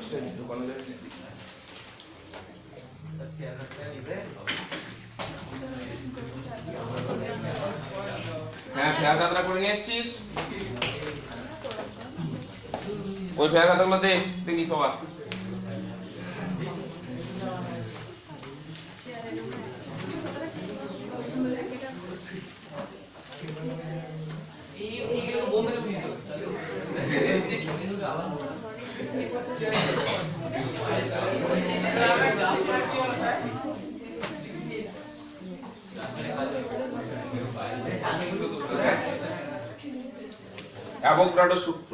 কাগজটা ঢোকানো যায় হ্যাঁ ফেয়ার খাতাটা করে নিয়ে এসছিস ওই ফেয়ার খাতাগুলো দেখি সবার অ্যাভোগাড্রো সূত্র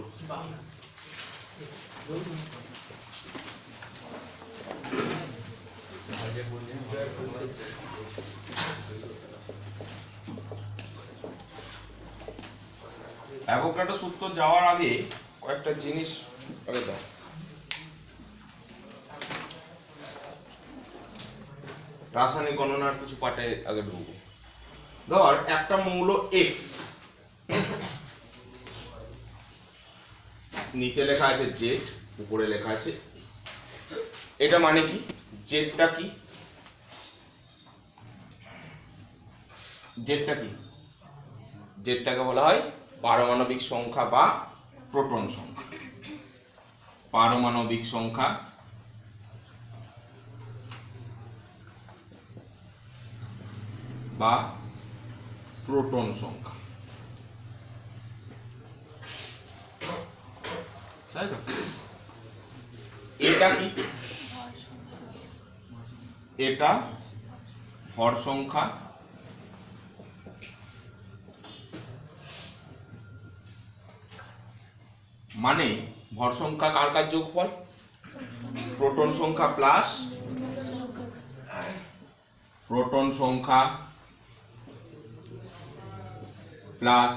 অ্যাভোগাড্রো সূত্র যাওয়ার আগে কয়েকটা জিনিস আগে দাও রাসায়নিক গণনার কিছু পাঠে আগে ঢুকবো ধর একটা মৌল X নিচে লেখা আছে Z উপরে লেখা আছে এটা মানে কি জেডটা কি জেডটাকে বলা হয় পারমাণবিক সংখ্যা বা প্রোটন সংখ্যা পারমাণবিক সংখ্যা বা প্রোটন সংখ্যা তাই তো এটা কি এটা ভর সংখ্যা মানে ভর সংখ্যা কার কার যোগফল প্রোটন সংখ্যা প্লাস প্রোটন সংখ্যা প্লাস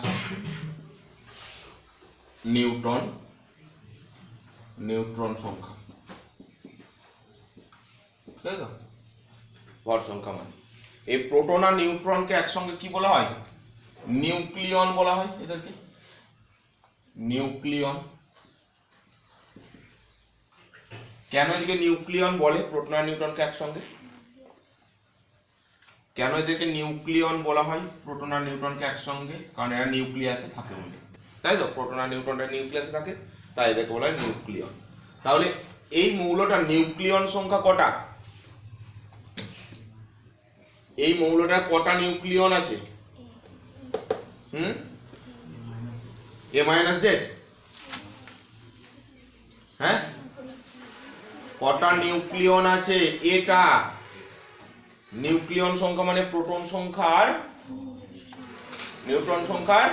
নিউট্রন সংখ্যা তাই তো ভর সংখ্যা মানে এই প্রোটন আর নিউট্রনকে একসঙ্গে কি বলা হয় নিউক্লিয়ন বলা হয় এদেরকে নিউক্লিয়ন কেন এদিকে নিউক্লিয়ন বলে প্রোটন আর নিউট্রনকে একসঙ্গে কেন এদেরকে নিউক্লিয়ন বলা হয় প্রোটন আর নিউট্রনকে একসঙ্গে কারণ এরা নিউক্লিয়াসে থাকে বলে তাই তো প্রোটন আর নিউট্রনটা নিউক্লিয়াসে থাকে তাই এদেরকে বলা হয় নিউক্লিয়ন তাহলে এই মৌলটার নিউক্লিয়ন সংখ্যা কটা এই মৌলটার কটা নিউক্লিয়ন আছে A মাইনাস জেড হ্যাঁ কটা নিউক্লিয়ন আছে এটা নিউক্লিয়ন সংখ্যা মানে প্রোটন সংখ্যার নিউট্রন সংখ্যার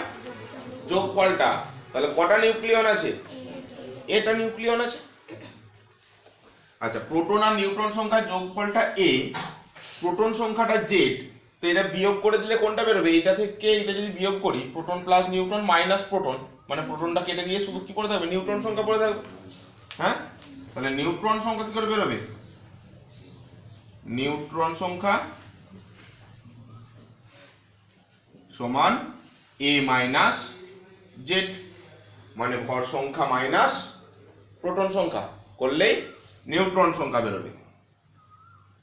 যোগফলটা তাহলে কটা নিউক্লিয়ন আছে এটা নিউক্লিয়ন আছে আচ্ছা প্রোটন আর নিউট্রন সংখ্যার যোগফলটা A প্রোটন সংখ্যাটা Z তো এটা বিয়োগ করে দিলে কোনটা বেরোবে এটা থেকে এটা যদি বিয়োগ করি proton plus neutron minus proton মানে প্রোটনটা কেটে গিয়ে শুধু কি করে থাকবে নিউট্রন সংখ্যা পড়ে থাকবে হ্যাঁ তাহলে নিউট্রন সংখ্যা কি করে বেরোবে নিউট্রন সংখ্যা সমান A মাইনাস জেড মানে ভর সংখ্যা মাইনাস প্রোটন সংখ্যা করলেই নিউট্রন সংখ্যা বেরোবে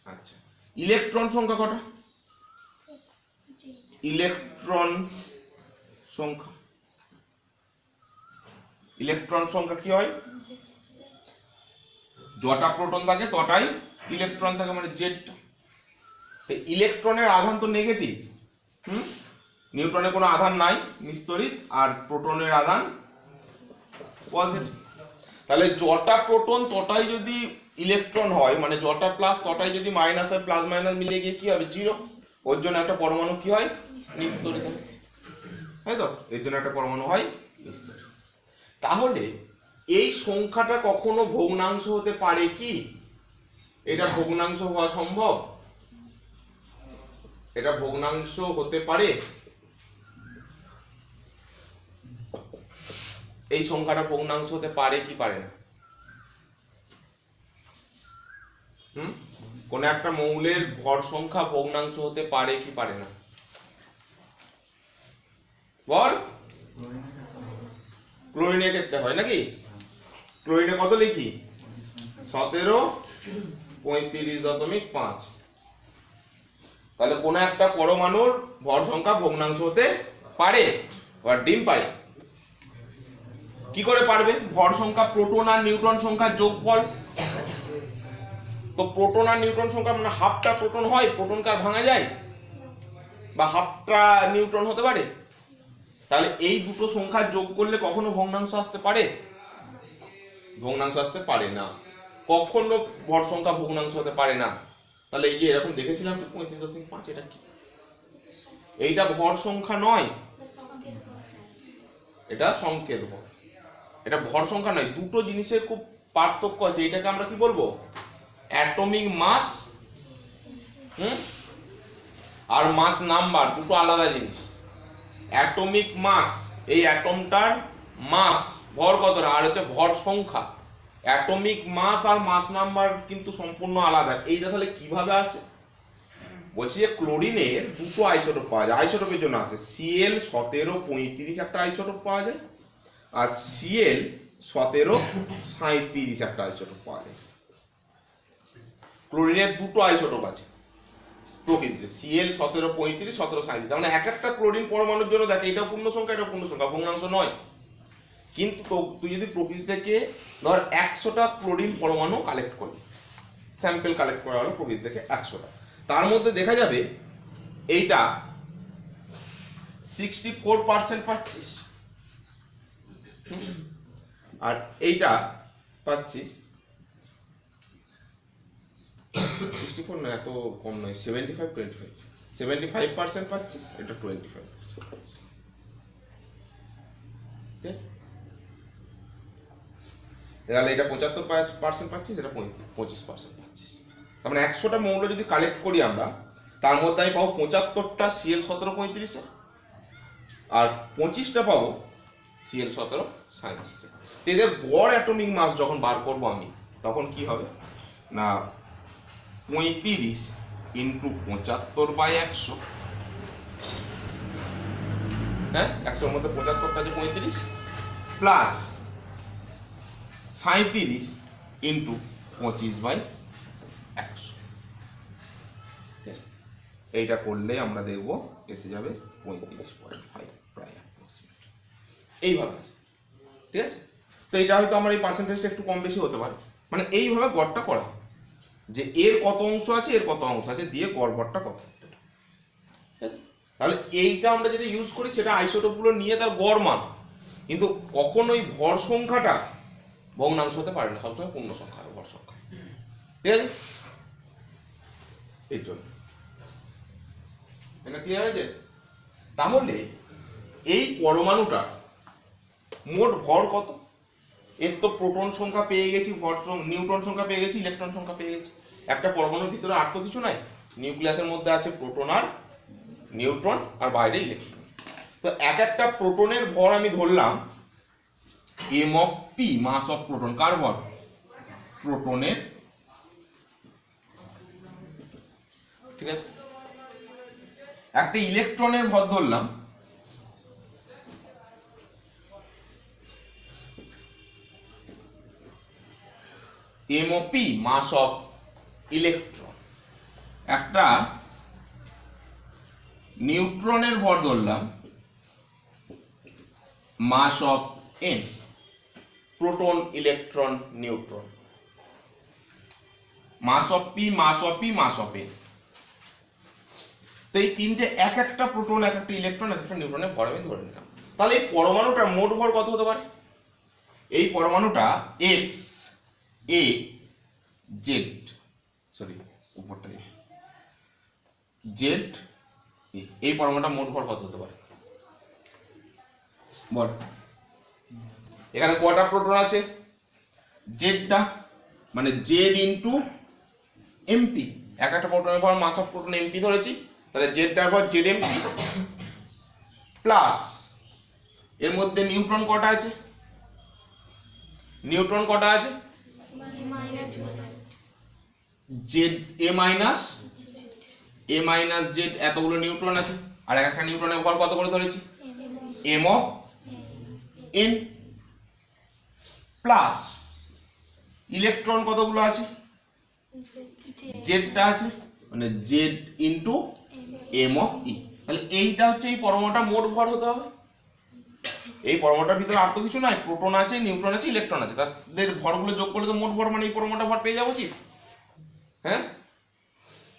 আচ্ছা ইলেকট্রন সংখ্যা কটা ইলেকট্রন সংখ্যা কি হয় যটা প্রোটন থাকে তটাই ইলেকট্রন থাকে মানে জেড ইলেকট্রনের আধান তো নেগেটিভ নিউট্রনের কোনো আধান নাই নিস্তড়িত আর প্রোটনের আধান পজিটিভ তাহলে যটা প্রোটন তটাই যদি ইলেকট্রন হয় মানে যটা প্লাস তটাই যদি মাইনাস হয় প্লাস মাইনাস মিলে গিয়ে কি হবে জিরো ওর জন্য একটা পরমাণু কি হয় নিস্তড়িত তাই তো এর জন্য একটা পরমাণু হয় নিস্তড়িত তাহলে এই সংখ্যাটা কখনো ভগ্নাংশ হতে পারে কি এটা ভগ্নাংশ হওয়া সম্ভব এটা ভগ্নাংশ হতে পারে এই সংখ্যাটা ভগ্নাংশ হতে পারে কি পারে না কোন একটা মৌলের ভর সংখ্যা ভগ্নাংশ হতে পারে কি পারে না বল ক্লোরিনের ক্ষেত্রে হয় নাকি ক্লোরিনে কত লিখি 17.35। তাহলে কোন একটা পরমাণুর ভর সংখ্যা ভগ্নাংশ হতে পারে বা ডিম পারে। কি করে পারবে? ভর সংখ্যা প্রোটন আর নিউট্রন সংখ্যার যোগফল। তো প্রোটন আর নিউট্রন সংখ্যা মানে হাফটা প্রোটন হয়, প্রোটন কার ভাঙা যায়, বা হাফটা নিউট্রন হতে পারে। তাহলে এই দুটো সংখ্যা যোগ করলে কখনো ভগ্নাংশ আসতে পারে? ভগ্নাংশ আসতে পারে না। কখনো ভর সংখ্যা ভগ্নাংশ হতে পারে না। তাহলে এই যে এরকম দেখেছিলাম 35.5, এটা কি? এইটা ভর সংখ্যা নয়, এটা সংকেত ভর। এটা ভর সংখ্যা নয়। দুটো জিনিসের খুব পার্থক্য আছে। এটাকে আমরা কি বলবো? অ্যাটমিক মাস আর মাস নাম্বার, দুটো আলাদা জিনিস। অ্যাটমিক মাস, এই অ্যাটমটার মাস ভর কতটা, আর হচ্ছে ভর সংখ্যা। অ্যাটমিক মাস আর মাস নাম্বার কিন্তু সম্পূর্ণ আলাদা। এইটা তাহলে কিভাবে আসে? বলছি যে ক্লোরিনের দুটো আইসোটোপ পাওয়া যায়। আইসোটোপের জন্য আসে Cl1735 একটা আইসোটোপ পাওয়া যায়, আর Cl1737 একটা আইসোটোপ পাওয়া যায়। ক্লোরিনের দুটো আইসোটোপ আছে প্রকৃতিতে, Cl1735, 1737। তার মানে এক একটা ক্লোরিন পরমাণুর জন্য দেখে এটা পূর্ণ সংখ্যা, এটা পূর্ণ সংখ্যা, ভগ্নাংশ নয়। কিন্তু তুই যদি প্রকৃতি থেকে ধর 100টা ক্লোরিন পরমাণু কালেক্ট করলি, স্যাম্পল কালেক্ট করা হলো প্রকৃতি থেকে 100টা, তার মধ্যে দেখা যাবে এইটা 64% পাচ্ছিস, আর এইটা পাচ্ছিস 64 না, এত কম নয়, 75% পাচ্ছিস, এটা 25% পাচ্ছিস। ঠিক আছে, তাহলে এটা 75% পাচ্ছিস, এটা 25% পাচ্ছিস। তার মানে 100টা মৌল যদি কালেক্ট করি আমরা, তার মধ্যে আমি পাবো 75টা Cl1735, আর 25টা পাবো Cl1737। এদের গড় অ্যাটমিক মাস যখন বার করবো আমি, তখন কি হবে না 35 × 75/100, হ্যাঁ 100-র মধ্যে 75টা যে 35, প্লাস 37 × 25/100। এইটা করলে আমরা দেখবো এসে যাবে 35.5 প্রায় অ্যাপ্রক্সিমেট, এইভাবে আছে। ঠিক আছে, তো এটা হয়তো আমার এই পার্সেন্টেজটা একটু কম বেশি হতে পারে, মানে এইভাবে গড়টা করা হয় যে এর কত অংশ আছে, এর কত অংশ আছে, দিয়ে গড় ভরটা কত। তাহলে এইটা আমরা যেটা ইউজ করি সেটা আইসোটোপগুলো নিয়ে তার গড় মান, কিন্তু কখনোই ভর সংখ্যাটা ভগ্নাংশ হতে পারে না, সবসময় পূর্ণ সংখ্যা, ভর সংখ্যা। ঠিক আছে, এর জন্য এটা ক্লিয়ার হয়েছে? তাহলে এই পরমাণুটা মোট ভর কত? এর তো প্রোটন সংখ্যা পেয়ে গেছি, নিউট্রন সংখ্যা পেয়ে গেছি, ইলেকট্রন সংখ্যা পেয়ে গেছি। একটা পরমাণুর ভিতরে আর তো কিছু নাই, নিউক্লিয়াসের মধ্যে আছে প্রোটন আর নিউট্রন, আর বাইরে ইলেকট্রন। তো এক একটা প্রোটনের ভর আমি ধরলাম m(p), মাস অফ প্রোটন। কার ভর? প্রোটনের। ঠিক আছে, একটা ইলেকট্রনের ভর ধরলাম m(p), মাস অফ ইলেকট্রন। একটা নিউট্রনের ভর ধরলাম mass of n, proton, electron, neutron. Mass of p, mass of p, mass of n। তো এই তিনটে, এক একটা প্রোটন, এক একটা ইলেকট্রন, এক একটা নিউট্রনের ভর আমি ধরে নিলাম। তাহলে এই পরমাণুটার মোট ভর কত হতে পারে? এই পরমাণুটা x a z, সরি উপরটা z, এই পরমাণুটা মোট ভর কত হতে পারে বল? এখানে কয়টা প্রোটন আছে? জেডটা, মানে z × mp। এক একটা প্রোটনের ভর, মাস অফ প্রোটন mp ধরেছি, তাহলে জেডটার ভর zmp, প্লাস এর মধ্যে নিউট্রন কটা আছে? নিউট্রন কটা আছে? a মাইনাস z, এতগুলো নিউট্রন আছে। আর এক একটা নিউট্রনের ভর কত করে ধরেছি? m of n, plus electron কতগুলো আছে? জেডটা আছে, মানে জেড ইন্টু এম অফ ই। তাহলে এইটা হচ্ছে এই পরমাণুটার মোট ভর হতে হবে। এই পরমাণুটার ভিতরে আর তো কিছু নাই, প্রোটন আছে, নিউট্রন আছে, ইলেকট্রন আছে, তাদের ভরগুলো যোগ করলে তো মোট ভর মানে এই পরমাণুটার ভর পেয়ে যাওয়া উচিত। হ্যাঁ,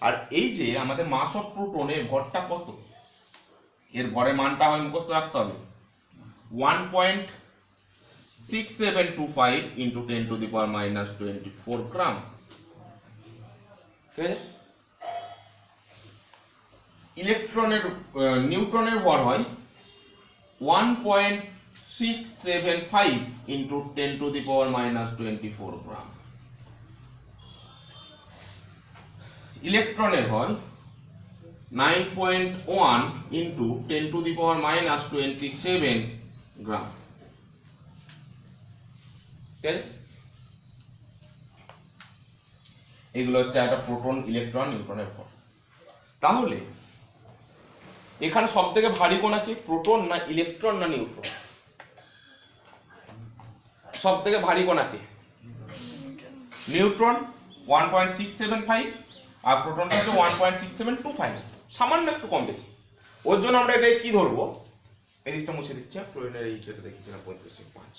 আর এই যে আমাদের মাস অফ প্রোটন এর ভরটা কত, এর ভরের মানটা হয় মুখস্থ রাখতে হবে 1.6725 ইন্টু 10⁻⁻24 গ্রাম। ঠিক আছে, ইলেকট্রনের নিউট্রনের ভর হয় 1.675 ইন্টু 10⁻⁻24 গ্রাম। ইলেকট্রনের হয় 9.1 ইন্টু 10⁻⁻27 গ্রাম। ঠিক আছে, এগুলো হচ্ছে একটা প্রোটন, ইলেকট্রন, নিউট্রনের ভর। তাহলে এখানে সব থেকে ভারী কোণা কি, প্রোটন না ইলেকট্রন না নিউট্রন? সব থেকে ভারী কোণা কি? নিউট্রন 1.675 আর প্রোটনটা হচ্ছে 1.6725, সামান্য একটু কম বেশি। ওর জন্য আমরা এটাই কি ধরবো, এই দিকটা মুছে দিচ্ছি, প্রয়োজনের এই যেটা দেখেছিলাম 35.5।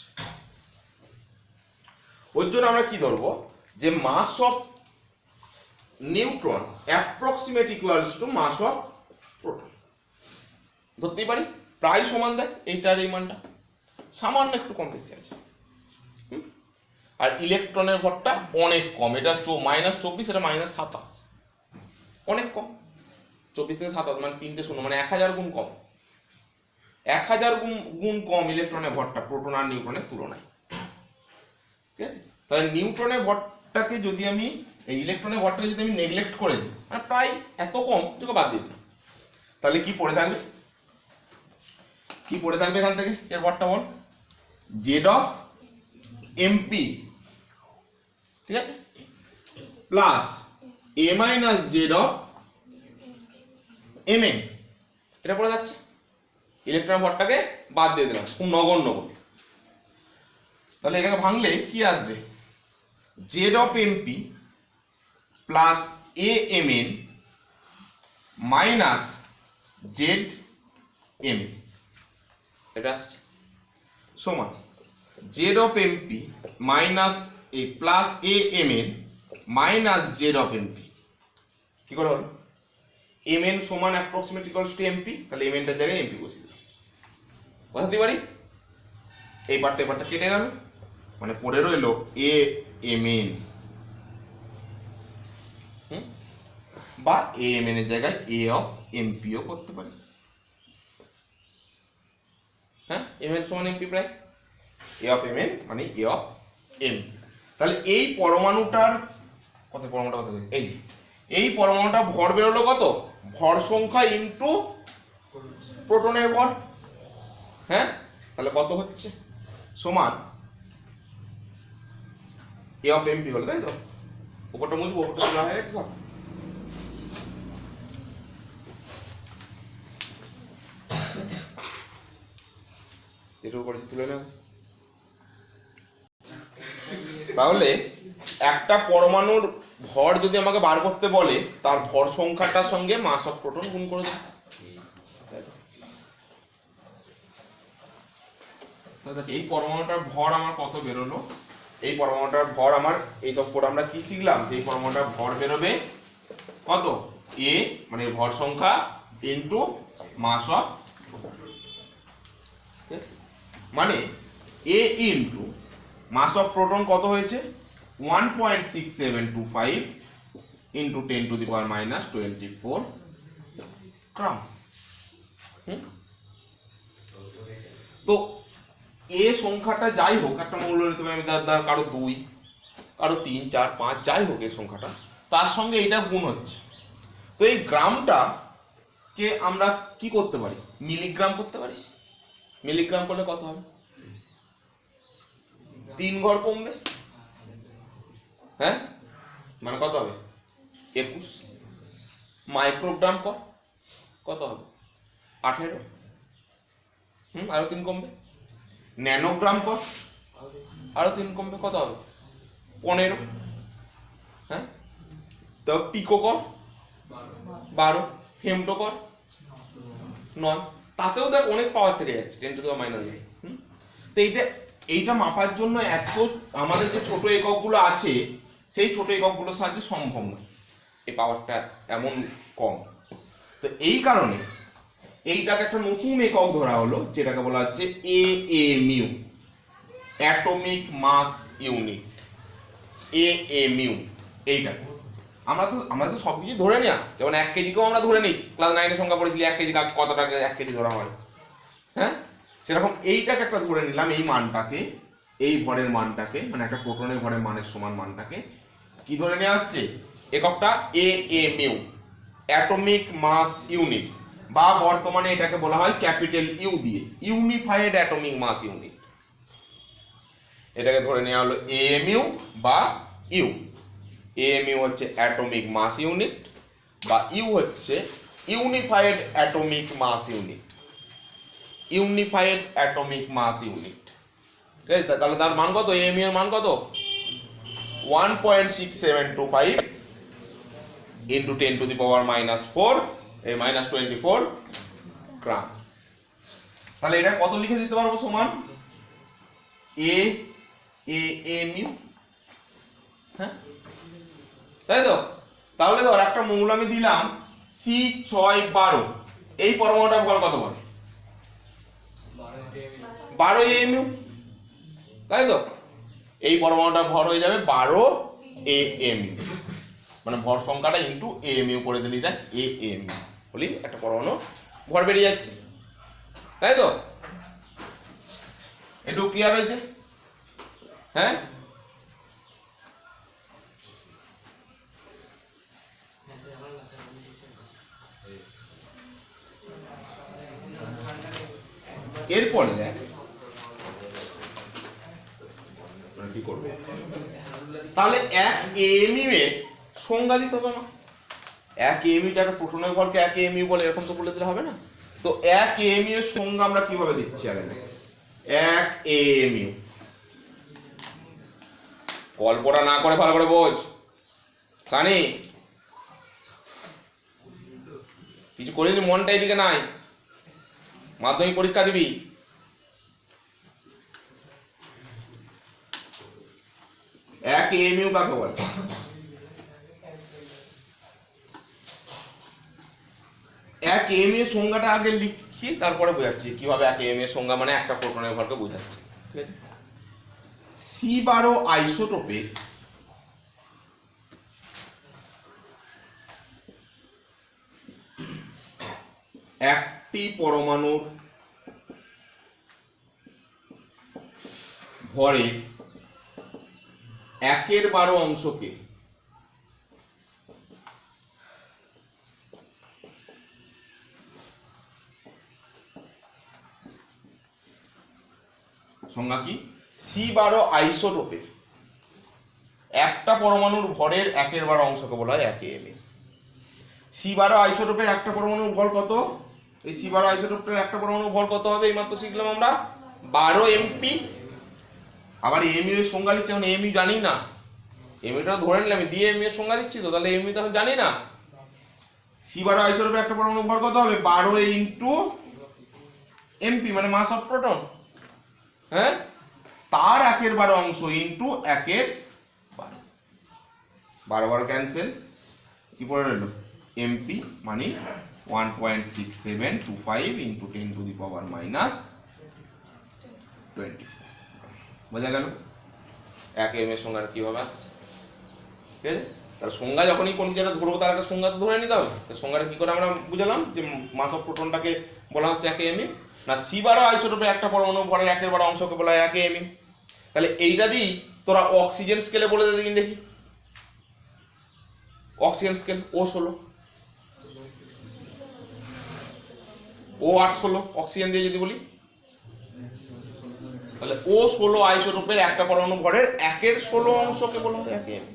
ওর জন্য আমরা কি ধরবো, যে mass of neutron approximate equals to mass of proton ধরতেই পারি, প্রায় সমান দেয় এইটার এই মানটা, সামান্য একটু কম বেশি আছে। আর ইলেকট্রনের ভরটা অনেক কম, এটা -24, এটা -27, অনেক কম। 24 থেকে 27 মানে 3টে শূন্য, মানে 1000 গুণ কম, 1000 গুণ কম ইলেকট্রনের ভরটা প্রোটন আর নিউট্রনের তুলনায়। ঠিক আছে, তাহলে নিউট্রনের ভরটাকে যদি আমি, এই ইলেকট্রনের ভরটাকে যদি আমি নেগলেক্ট করে দিই, মানে প্রায় এত কম, তোকে বাদ দিয়ে দিই, তাহলে কি পড়ে থাকবে, কি পড়ে থাকবে এখান থেকে, এর ভরটা বল, জেড অফ এমপি, ঠিক আছে, plus A minus Z of M N, এটা পড়ে যাচ্ছে। ইলেকট্রন ভরটাকে বাদ দিয়ে দিলাম, খুব নগণ্য বলে। তাহলে এটাকে ভাঙলে কি আসবে, Z of MP plus A M N minus Z M N, এটা আসছে সমান Z of MP minus A plus A M N minus Z of MP. কি করে হলো, এম এন সমান অ্যাপ্রক্সিমেট ইকুয়ালস টু এমপি, তাহলে এম এনটার জায়গায় এমপি বসিয়ে দিলাম, বোঝাতে পারি। এই পার্টটা কেটে গেল, মানে পড়ে রইল এ এম এন, বা এ এম এন এর জায়গায় এ অফ এমপিও করতে পারি। হ্যাঁ, এম এন সমান এমপি প্রায়, এ অফ এম এন মানে এ অফ এম। তাহলে এই পরমাণুটার কত, পরমাণুটা কত, এই পরমাণুটা ভর বেরোলো কত, ভর সংখ্যা ইনটু প্রোটনের ভর। হ্যাঁ, তাহলে কত হচ্ছে, সমান এ অফ এমপি হলো, তাই তো? উপরটা মুছবো, উপরটা তোলা হয়ে গেছে সব। এটুকু করেছি, তুলে নেব। তাহলে একটা পরমাণুর ভর যদি আমাকে বার করতে বলে, তার ভর সংখ্যাটার সঙ্গে মাস অফ প্রোটন গুণ করে দেব। এই পরমাণুটার ভর আমার কত বেরোলো, এই পরমাণুটার ভর আমার, এই সব পর আমরা কি শিখলাম, এই পরমাণুটার ভর বেরোবে কত, এ মানে ভর সংখ্যা ইনটু মাস অফ, মানে এ ইনটু মাস অফ প্রোটন কত হয়েছে, 1.6725 ইন্টু 10⁻⁻24 গ্রাম। তো এ সংখ্যাটা যাই হোক, একটা মূল্য নিতে পারি আমি, তার কারো 2, কারো 3, 4, 5, যাই হোক এই সংখ্যাটা, তার সঙ্গে এটা গুণ হচ্ছে। তো এই গ্রামটা কে আমরা কি করতে পারি, মিলিগ্রাম করতে পারিস। মিলিগ্রাম করলে কত হবে, 3 ঘর কমবে। হ্যাঁ, মানে কত হবে, 21। মাইক্রোগ্রাম কর, কত হবে, 18। আরো 3 কমবে। ন্যানোগ্রাম কর, আরো 3 কমবে, কত হবে, 15, হ্যাঁ, তো পিকো কর 12, ফেমটো কর 9, তাতেও দেখ অনেক পাওয়ার থেকে যাচ্ছে 10 টু দি পাওয়ার -9। তো এইটা মাপার জন্য এত আমাদের যে ছোট এককগুলো আছে সেই ছোট এককগুলোর সাহায্যে সম্ভব নয়, এই পাওয়ারটা এমন কম। তো এই কারণে এইটাকে একটা নতুন একক ধরা হলো, যেটাকে বলা হচ্ছে AMU, atomic mass unit. AMU এইটাকে আমরা তো সব কিছু ধরে নেওয়া, যেমন 1 কেজিকেও আমরা ধরে নিই, ক্লাস 9 এর সংখ্যা পড়েছিলি 1 কেজি কত টাকা 1 কেজি ধরা হয়, হ্যাঁ, সেরকম এইটাকে একটা ধরে নিলাম, এই মানটাকে, এই ভরের মানটাকে, মানে একটা প্রোটনের ভরের মানের সমান মানটাকে কি ধরে নেওয়া হচ্ছে, এককটা AMU, অ্যাটমিক মাস ইউনিট, বা বর্তমানে এটাকে বলা হয় ক্যাপিটাল ইউ দিয়ে, ইউনিফাইড অ্যাটমিক মাস ইউনিট। এটাকে ধরে নেওয়া হলো AMU বা ইউ। AMU হচ্ছে অ্যাটমিক মাস ইউনিট, বা ইউ হচ্ছে unified atomic mass unit, unified atomic mass unit. ঠিক আছে, তাহলে তার মান কত, AMU এর মান কত, 1.6725 ইন্টু 10 টু দি পাওয়ার -4 এই -24 গ্রাম। তাহলে এটা কত লিখে দিতে পারবো, সমান AMU, হ্যাঁ, তাই তো। তাহলে ধর একটা মৌল আমি দিলাম C612, এই পরমাণুটার ভর কত বল, 12 AMU, তাই তো। এই পরমাণুটার ভর হয়ে যাবে 12 AMU, মানে ভর সংখ্যাটা ইন্টু AMU করে দিলি, দেখ AMU বলি একটা পরমাণু ভর বেরিয়ে যাচ্ছে, তাই তো। একটু ক্লিয়ার হয়েছে, হ্যাঁ। এরপরে দেখ কি করবো, তাহলে 1 AMU এর সংজ্ঞা দিতে হবে না, 1 AMU যারা প্রোটনের ভরকে 1 AMU বলে, এরকম তো বলে দিলে হবে না। তো 1 AMU এর সংজ্ঞা আমরা কিভাবে দিচ্ছি, আগে দেখ 1 AMU, কল্পনা না করে ভালো করে বোঝ, সানি কিছু করিনি, মনটা এদিকে নাই, মাধ্যমিক পরীক্ষা দিবি। 1 AMU কাকে বলে, 1 AMU এর সংজ্ঞাটা আগে লিখছি, তারপরে বোঝাচ্ছি কিভাবে 1 AMU এর সংজ্ঞা মানে একটা প্রোটনের ভরকে বোঝাচ্ছি, ঠিক আছে। C12 আইসোটোপে একটি পরমাণুর ভরে 1/12 অংশকে সংজ্ঞা কি, C12 আইসোটোপে একটা পরমাণুর ভরের 1/12 অংশকে বলা হয় 1 AMU। C12 আইসোটোপের একটা পরমাণুর ভর কত, এই C12 আইসোটোপের একটা পরমাণুর ভর কত হবে, এইমাত্র শিখলাম আমরা 12 MP। আবার AMU এর সংজ্ঞা লিখছি, এখন AMU জানি না, AMUটা ধরে নিলাম, আমি দিয়ে AMU এর সংজ্ঞা দিচ্ছি, তো তাহলে AMU তো এখন জানি না। C12 আইসোটোপের একটা পরমাণুর ভর কত হবে, 12 ইন্টু MP মানে মাস অফ প্রোটন, হ্যাঁ, তার 1/12 অংশ ইন্টু 1/12, 12 ক্যান্সেল, কি পড়ে রইল MP মানে 1.6725 ইন্টু 10 টু দি পাওয়ার -24। বোঝা গেল 1 AMU এর সংজ্ঞা কিভাবে আসছে, ঠিক আছে। তাহলে সংজ্ঞা যখনই কোন যেটা ধরবো তার একটা সংজ্ঞা তো ধরে নিতে হবে। তো সংজ্ঞাটা কি করে আমরা বুঝালাম, যে মাস অফ প্রোটনটাকে বলা হচ্ছে 1 AMU, না C12 আইসোটোপে একটা পরমাণু ভরের 1/12 অংশকে বলা হয় 1 AMU। তাহলে এইটা দিই তোরা অক্সিজেন স্কেলে বলে দে দেখি, oxygen scale O16, O816 oxygen দিয়ে যদি বলি, তাহলে O16 আইসোটোপের একটা পরমাণু ভরের 1/16 অংশকে বলা হয় 1 AMU।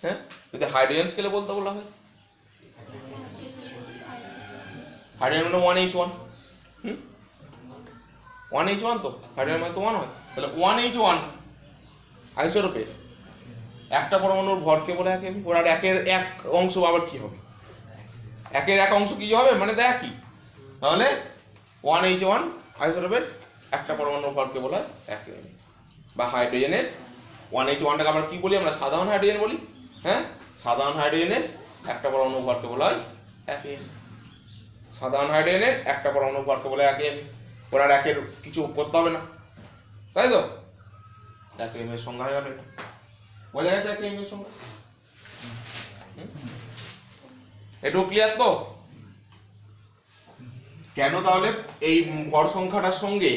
হ্যাঁ, যদি হাইড্রোজেন স্কেলে বলতে বলা হয়, হাইড্রোজেন মানে 1H1, 1H1 তো হাইড্রোজেন মানে তো 1 হয়, তাহলে 1H1 আইসোটোপের একটা পরমাণুর ভরকে বলে এক এমই। ওর আর একের এক অংশ আবার কি হবে, একের এক অংশ কি হবে মানে দেখ কি, তাহলে 1H1 আইসোটোপের একটা পরমাণুর ভরকে বলা হয় এক এমই। বা হাইড্রোজেনের 1H1টাকে আমরা কি বলি, আমরা সাধারণ হাইড্রোজেন বলি। হ্যাঁ, সাধারণ হাইড্রোজেনের একটা পরমাণু ভরকে বলা হয় এক এমই। সাধারণ হাইড্রোজেনের একটা পরমাণু ভরকে বলে এক এমই। ওর আর একের কিছু করতে হবে না, তাই তো? এক এমএর সংখ্যা হয়ে গেল, বোঝা গেছে এক এমএর সংখ্যা। এটাও ক্লিয়ার তো? কেন তাহলে এই ভর সংখ্যাটার সঙ্গে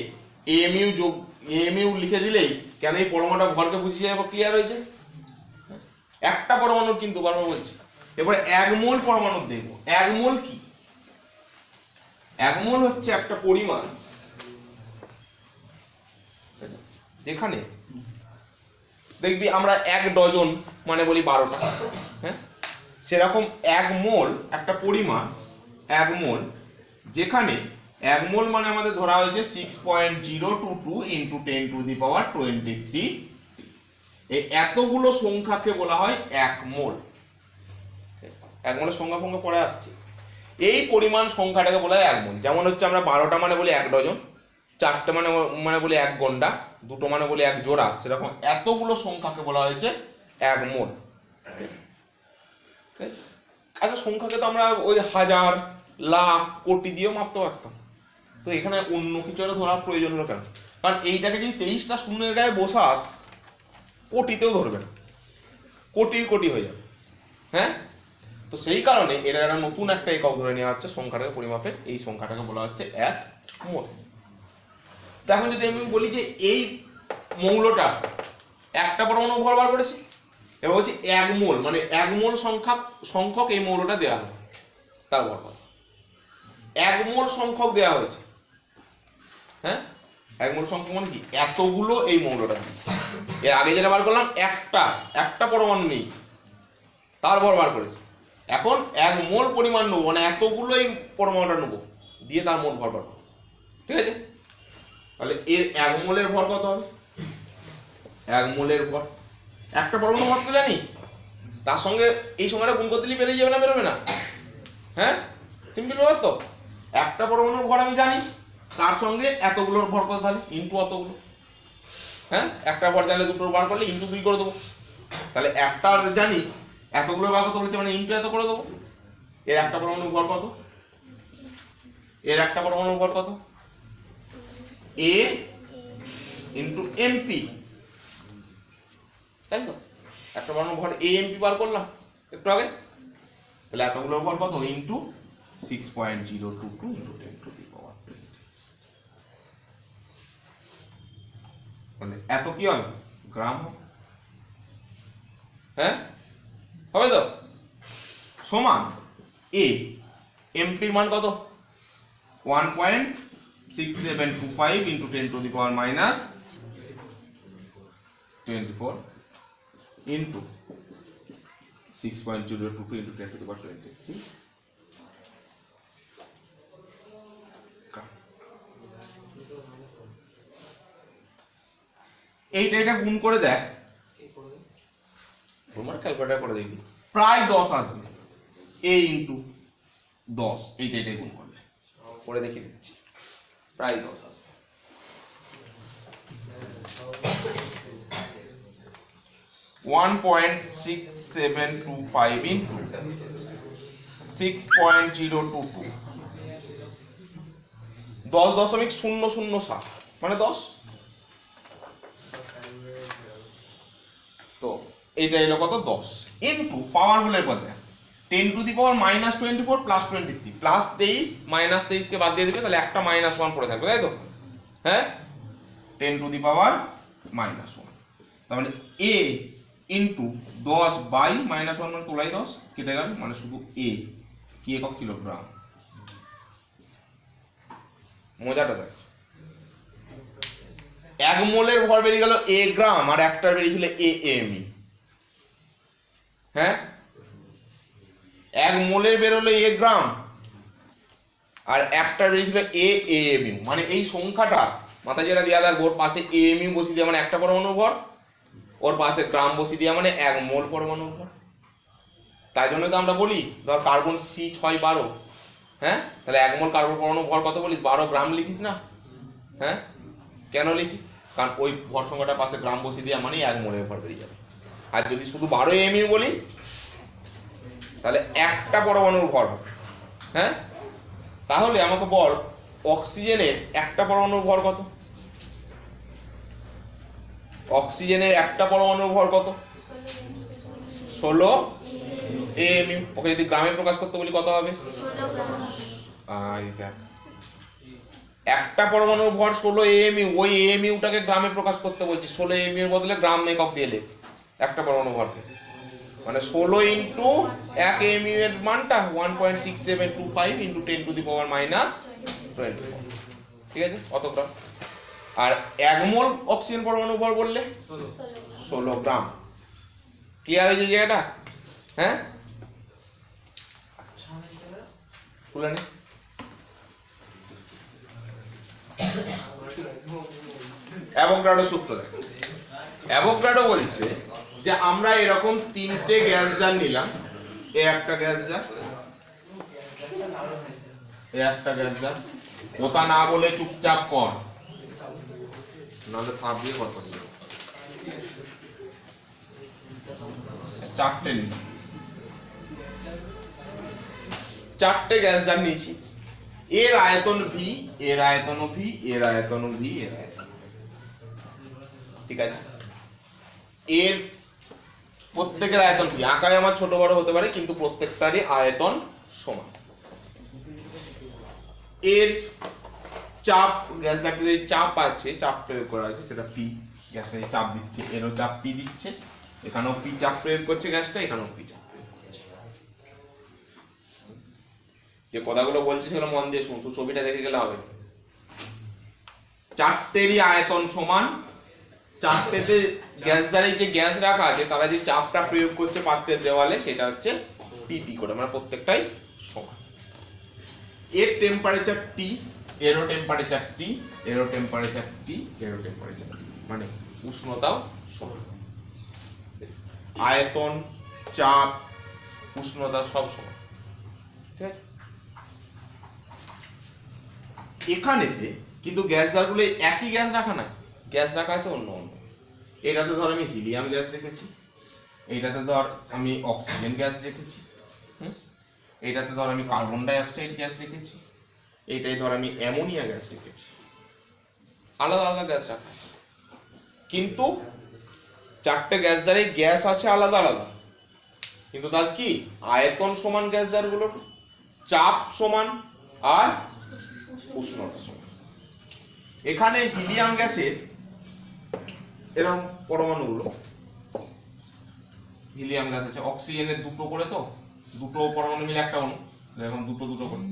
এএমইউ যোগ, এএমইউ লিখে দিলেই কেন এই পরমাণুটা ভরকে বুঝিয়ে যাবে, ক্লিয়ার হয়েছে? একটা পরমাণুর কিন্তু বারবার বলছি। এবারে এক মোল পরমাণুর দেখবো। এক মোল কি? এক মোল হচ্ছে একটা পরিমাণ যেখানে দেখবি আমরা এক ডজন মানে বলি 12টা, হ্যাঁ, সেরকম এক মোল একটা পরিমাণ, এক মোল যেখানে এক মোল মানে আমাদের ধরা হয়েছে 6.022 × 10⁻23। এই এতগুলো সংখ্যাকে বলা হয় এক মোল। এক মোলের সংখ্যা ফংখ্যা পরে আসছে। এই পরিমাণ সংখ্যাটাকে বলা হয় এক মোল। যেমন হচ্ছে আমরা 12টা মানে বলি 1 ডজন, 4টে মানে বলি 1 গন্ডা, 2টো মানে বলি 1 জোড়া, সেরকম এতগুলো সংখ্যাকে বলা হয়েছে এক মোল। আচ্ছা, সংখ্যাকে তো আমরা ওই হাজার, লাখ, কোটি দিয়েও মাপতে পারতাম, তো এখানে অন্য কিছু একটা ধরার প্রয়োজন হলো কেন? কারণ এইটাকে যদি 23টা শূন্যের গায়ে বসাস, কোটিতেও ধরবে না, কোটির কোটি হয়ে যাবে। হ্যাঁ, তো সেই কারণে এটা একটা নতুন একটা একক ধরে নেওয়া হচ্ছে সংখ্যাটাকে পরিমাপের। এই সংখ্যাটাকে বলা হচ্ছে এক মোল। তো এখন যদি আমি বলি যে এই মৌলটা একটা পরমাণু ভর বার করেছি, এবার হচ্ছে এক মোল মানে এক মোল সংখ্যক এই মৌলটা দেওয়া হয়, তার ভর কত? এক মোল সংখ্যক দেওয়া হয়েছে। হ্যাঁ, এক মোল সংখ্যক মানে কি, এতগুলো এই মৌলটা দিয়েছে। এর আগে যেটা বার করলাম একটা পরমাণু নিয়েছি, তার ভর বার করেছি। এখন এক মোল পরিমাণ নেবো, মানে এতগুলো এই পরমাণুটা নেবো, দিয়ে তার মোল ভর বার করবো। ঠিক আছে, তাহলে এর এক মোলের ভর কত হবে? এক মোলের ভর, একটা পরমাণু ভর তো জানি, তার সঙ্গে এই সংখ্যাটা গুণ করতে দিলে বেরিয়ে যাবে না, বেরোবে না? হ্যাঁ, সিম্পল ব্যাপার তো। একটা পরমাণুর ভর আমি জানি, তার সঙ্গে এতগুলোর ভর কত, তাহলে ইন্টু অতগুলো। হ্যাঁ, একটা ভর জানলে দুটোর বার করলে ইন্টু 2 করে দেবো। তাহলে একটার জানি, এতগুলো বার কত বলেছে মানে ইন্টু এত করে দেবো। এর একটা পরমাণুর ভর কত? এর একটা পরমাণুর ভর কত? A × MP, তাই তো? একটা পরমাণুর ভর AMP বার করলাম একটু আগে, তাহলে এতগুলোর ভর কত? ইন্টু 6.022 × 10⁻²। মানে এত কি হবে? গ্রাম। হ্যাঁ, হবে তো? সমান A, এমপির মান কত? 1.6725 × 10⁻24 ইন্টু 6.022 × 10⁻23। এইটা গুণ করে দেখ, তোমার ক্যালকুলেটর করে দেখবি, প্রায় 10 আসবে। A × 10, এইটা গুণ করলে করে দেখিয়ে দিচ্ছি, প্রায় 10 আসবে। 1.6725 × 6.022 10.007 মানে 10। তো এইটা এলো কত? 10 ইন্টু পাওয়ার বলে পর দেখ 10⁻⁻24 + 23 + 23 -23 কে বাদ দিয়ে দিবে, তাহলে একটা -1 পড়ে থাকবে, তাই তো? হ্যাঁ, 10⁻⁻1, তার মানে A ইন্টু 10/-1 মানে তোলাই 10 কেটে গেল, মানে শুধু A কি একক ছিল? গ্রাম। মজাটা দেখ, এক মোলের ভর বেরিয়ে গেল A গ্রাম, আর একটা বেরিয়েছিল AME। হ্যাঁ, এক মোলের বেরোলো A গ্রাম, আর একটা বেরিয়েছিল AMU। মানে এই সংখ্যাটা মাথায় যেটা দেওয়া থাকবে, ওর পাশে AMU বসিয়ে দিয়ে, মানে একটা পরমাণু ভর ওর পাশে গ্রাম বসিয়ে দেওয়া মানে 1 মোল পরমাণুর ভর। তাই জন্য তো আমরা বলি ধর কার্বন C612, হ্যাঁ, তাহলে 1 মোল কার্বন পরমাণু ভর কত বলিস? 12 গ্রাম লিখিস না? হ্যাঁ, কেন লিখি? কারণ ওই ভর সংখ্যাটার পাশে গ্রাম বসিয়ে দেওয়া মানে 1 মোলের ভর বেরিয়ে যাবে। আর যদি শুধু 12 mu বলি তাহলে একটা পরমাণুর ভর হবে। হ্যাঁ, তাহলে আমাকে বল অক্সিজেনের একটা পরমাণুর ভর কত? অক্সিজেনের একটা পরমাণুর ভর কত? 16 mu। ওকে যদি গ্রামে প্রকাশ করতে বলি কত হবে? দেখ, একটা পরমাণুর ভর 16 mu, ওই muটাকে গ্রামে প্রকাশ করতে বলছি। 16 mu এর বদলে গ্রাম একক দিয়ে লেখ একটা পরমাণু ভরকে, মানে 16 ইন্টু 1 mu এর মানটা 1.6725 ইন্টু 10 টু দি পাওয়ার -24। ঠিক আছে, কত গ্রাম? আর 1 মোল অক্সিজেন পরমাণু ভর বললে 16 গ্রাম। ক্লিয়ার হয়েছে জায়গাটা? হ্যাঁ, আচ্ছা, খুলে নে। অ্যাভোগাড্রো সূত্র দেখ। অ্যাভোগাড্রো বলছে যে আমরা এরকম 3টে গ্যাস জার নিলাম। এ একটা গ্যাস জার, এ একটা গ্যাস জার। ওটা না বলে চুপচাপ কর, নাহলে থাপ দিয়ে কর করতে। 4টে নি, 4টে গ্যাস জার নিয়েছি। এর আয়তন V, এর আয়তন V, এর আয়তন V, এর আয়তন। ঠিক আছে, এর প্রত্যেকের আয়তন V। আকারে আমার ছোট বড় হতে পারে কিন্তু প্রত্যেকটারই আয়তন সমান। এর চাপ, গ্যাস জারটির এই চাপ আছে, চাপ প্রয়োগ করা হয়েছে, সেটা P। গ্যাসটা চাপ দিচ্ছে, এরও চাপ P দিচ্ছে, এখানেও P চাপ প্রয়োগ করছে গ্যাসটা, এখানেও P চাপ প্রয়োগ করছে। যে কথাগুলো বলছি সেগুলো মন দিয়ে শুনছো, ছবিটা দেখে গেলে হবে। 4টেরই আয়তন সমান। 4টেতে গ্যাস জারে যে গ্যাস রাখা আছে তারা যে চাপটা প্রয়োগ করছে পাত্রের দেওয়ালে সেটা হচ্ছে PP করে, মানে প্রত্যেকটাই সমান। এর টেম্পারেচার T, এরও টেম্পারেচার T, এরও টেম্পারেচার T, এরও টেম্পারেচার T, মানে উষ্ণতাও সমান। আয়তন, চাপ, উষ্ণতা সব সমান। ঠিক আছে, এখানেতে কিন্তু গ্যাস জারগুলো একই গ্যাস রাখা না, গ্যাস রাখা আছে অন্য অন্য। এটাতে ধর আমি হিলিয়াম গ্যাস রেখেছি, এইটাতে ধর আমি অক্সিজেন গ্যাস রেখেছি, এইটাতে ধর আমি কার্বন ডাই অক্সাইড গ্যাস রেখেছি, এইটাই ধর আমি অ্যামোনিয়া গ্যাস রেখেছি। আলাদা আলাদা গ্যাস রাখা আছে, কিন্তু 4টে গ্যাস জারে গ্যাস আছে আলাদা আলাদা, কিন্তু তার কি আয়তন সমান গ্যাস জারগুলোর, চাপ সমান আর উষ্ণতা সমান। এখানে হিলিয়াম গ্যাসের এরকম পরমাণুগুলো, হিলিয়াম গ্যাস আছে, অক্সিজেনের 2টো করে, তো 2টো পরমাণু মিলে একটা অণু, এরকম 2টো করে।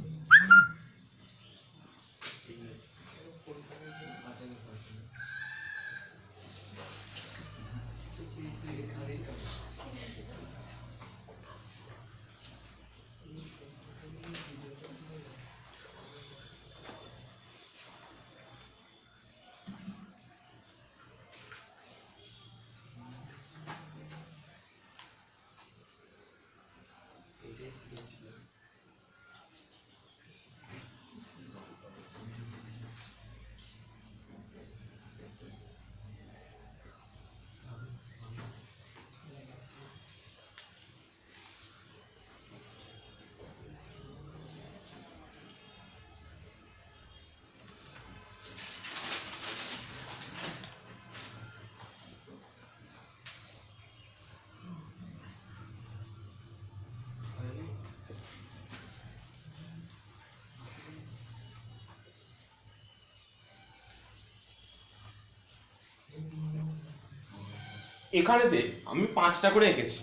এখানেতে আমি 5টা করে এঁকেছি,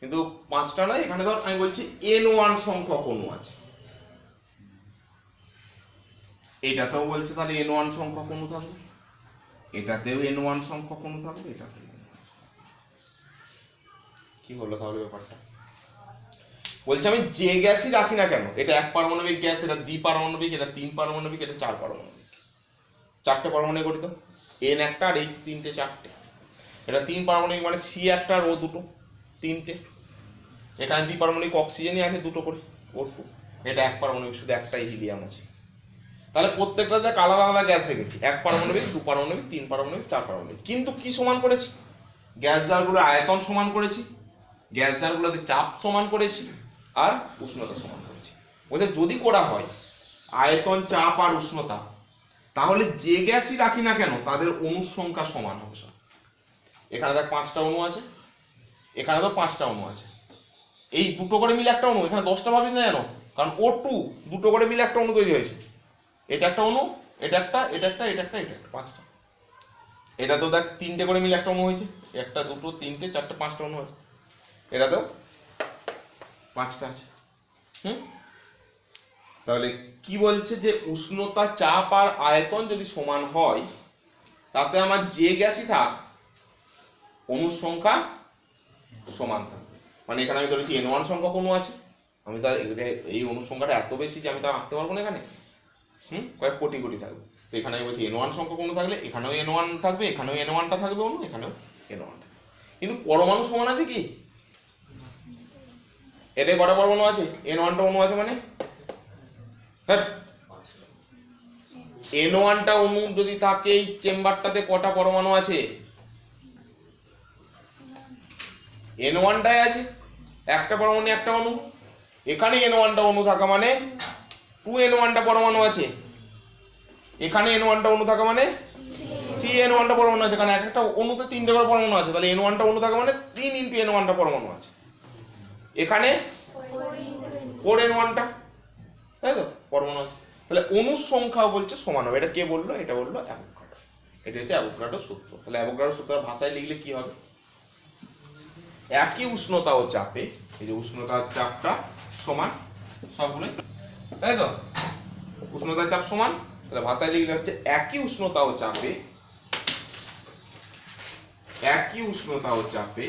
কিন্তু 5টা নয়, এখানে ধর আমি বলছি N1 সংখ্যক অণু আছে। এটাতেও বলছে তাহলে N1 সংখ্যক অণু থাকবে, এটাতেও N1 সংখ্যক অণু থাকবে, এটাতেও। কি হলো তাহলে ব্যাপারটা? বলছে আমি যে গ্যাসই রাখি না কেন, এটা 1 পারমাণবিক গ্যাস, এটা দ্বিপারমাণবিক, এটা 3 পারমাণবিক, এটা 4 পারমাণবিক, 4টে পরমাণু গঠিত, N একটা আর H 3টে 4টে। এটা 3 পারমাণবিক মানে সি একটা আর ও দুটো, তিনটে। এখানে দ্বিপারমাণবিক অক্সিজেনই আছে দুটো করে, O2। এটা 1 পারমাণবিক, শুধু একটাই হিলিয়াম আছে। তাহলে প্রত্যেকটাতে আলাদা আলাদা গ্যাস রেখেছি, 1 পারমাণবিক, 2 পারমাণবিক, 3 পারমাণবিক, 4 পারমাণবিক। কিন্তু কি সমান করেছি? গ্যাস জারগুলোর আয়তন সমান করেছি, গ্যাস জারগুলোতে চাপ সমান করেছি, আর উষ্ণতা সমান করেছি। বলতে যদি করা হয় আয়তন, চাপ আর উষ্ণতা, তাহলে যে গ্যাসই রাখি না কেন তাদের অণুর সংখ্যা সমান হবে সব। এখানে দেখ 5টা অণু আছে, এখানে তো 5টা অণু আছে, এই দুটো করে মিলে একটা অণু, এখানে 10টা ভাবিস না জানো, কারণ O2 দুটো করে মিলে একটা অণু তৈরি হয়েছে। এটা একটা অণু, এটা একটা, এটা একটা, এটা একটা, এটা একটা, 5টা। এটা তো দেখ 3টে করে মিলে একটা অণু হয়েছে, 1টা 2টো 3টে 4টে 5টা অণু আছে, এটাতেও 5টা আছে। তাহলে কি বলছে যে উষ্ণতা, চাপ আর আয়তন যদি সমান হয়, তাতে আমার যে গ্যাসই থাক অণুর সংখ্যা সমান থাকবে। মানে এখানে আমি ধরেছি N1 সংখ্যক অণু আছে, আমি তার এই অণুর সংখ্যাটা এত বেশি যে আমি তা আঁকতে পারবো না এখানে, কয়েক কোটি কোটি থাকবে। তো এখানে আমি বলছি N1 সংখ্যক অণু থাকলে এখানেও N1 থাকবে, এখানেও N1টা থাকবে অণু, এখানেও N1টা। কিন্তু পরমাণু সমান আছে কি? এতে কটা পরমাণু আছে? N1টা অণু আছে মানে N1টা অণু যদি থাকে এই চেম্বারটাতে কটা পরমাণু আছে? N1টাই আছে, একটা পরমাণু একটা অণু। এখানে N1টা অণু থাকা মানে 2N1টা পরমাণু আছে, এখানে N1টা অণু থাকা মানে 3N1টা পরমাণু আছে, কারণ একটা অণুতে 3টে করে পরমাণু আছে, তাহলে N1টা অণু থাকা মানে 3 × N1টা পরমাণু আছে। এখানে 4N1টা, তাই তো পরমাণু আছে। তাহলে অণুর সংখ্যা বলছে সমান হবে। এটা কে বললো? এটা বললো অ্যাভোগাড্রো। এটা হচ্ছে অ্যাভোগাড্রোর সূত্র। তাহলে অ্যাভোগাড্রোর সূত্র ভাষায় লিখলে কি হবে? একই উষ্ণতা ও চাপে, এই যে উষ্ণতার চাপটা সমান সবগুলো, তাই তো উষ্ণতার চাপ সমান, তাহলে ভাষায় লিখলে হচ্ছে একই উষ্ণতা ও চাপে, একই উষ্ণতা ও চাপে,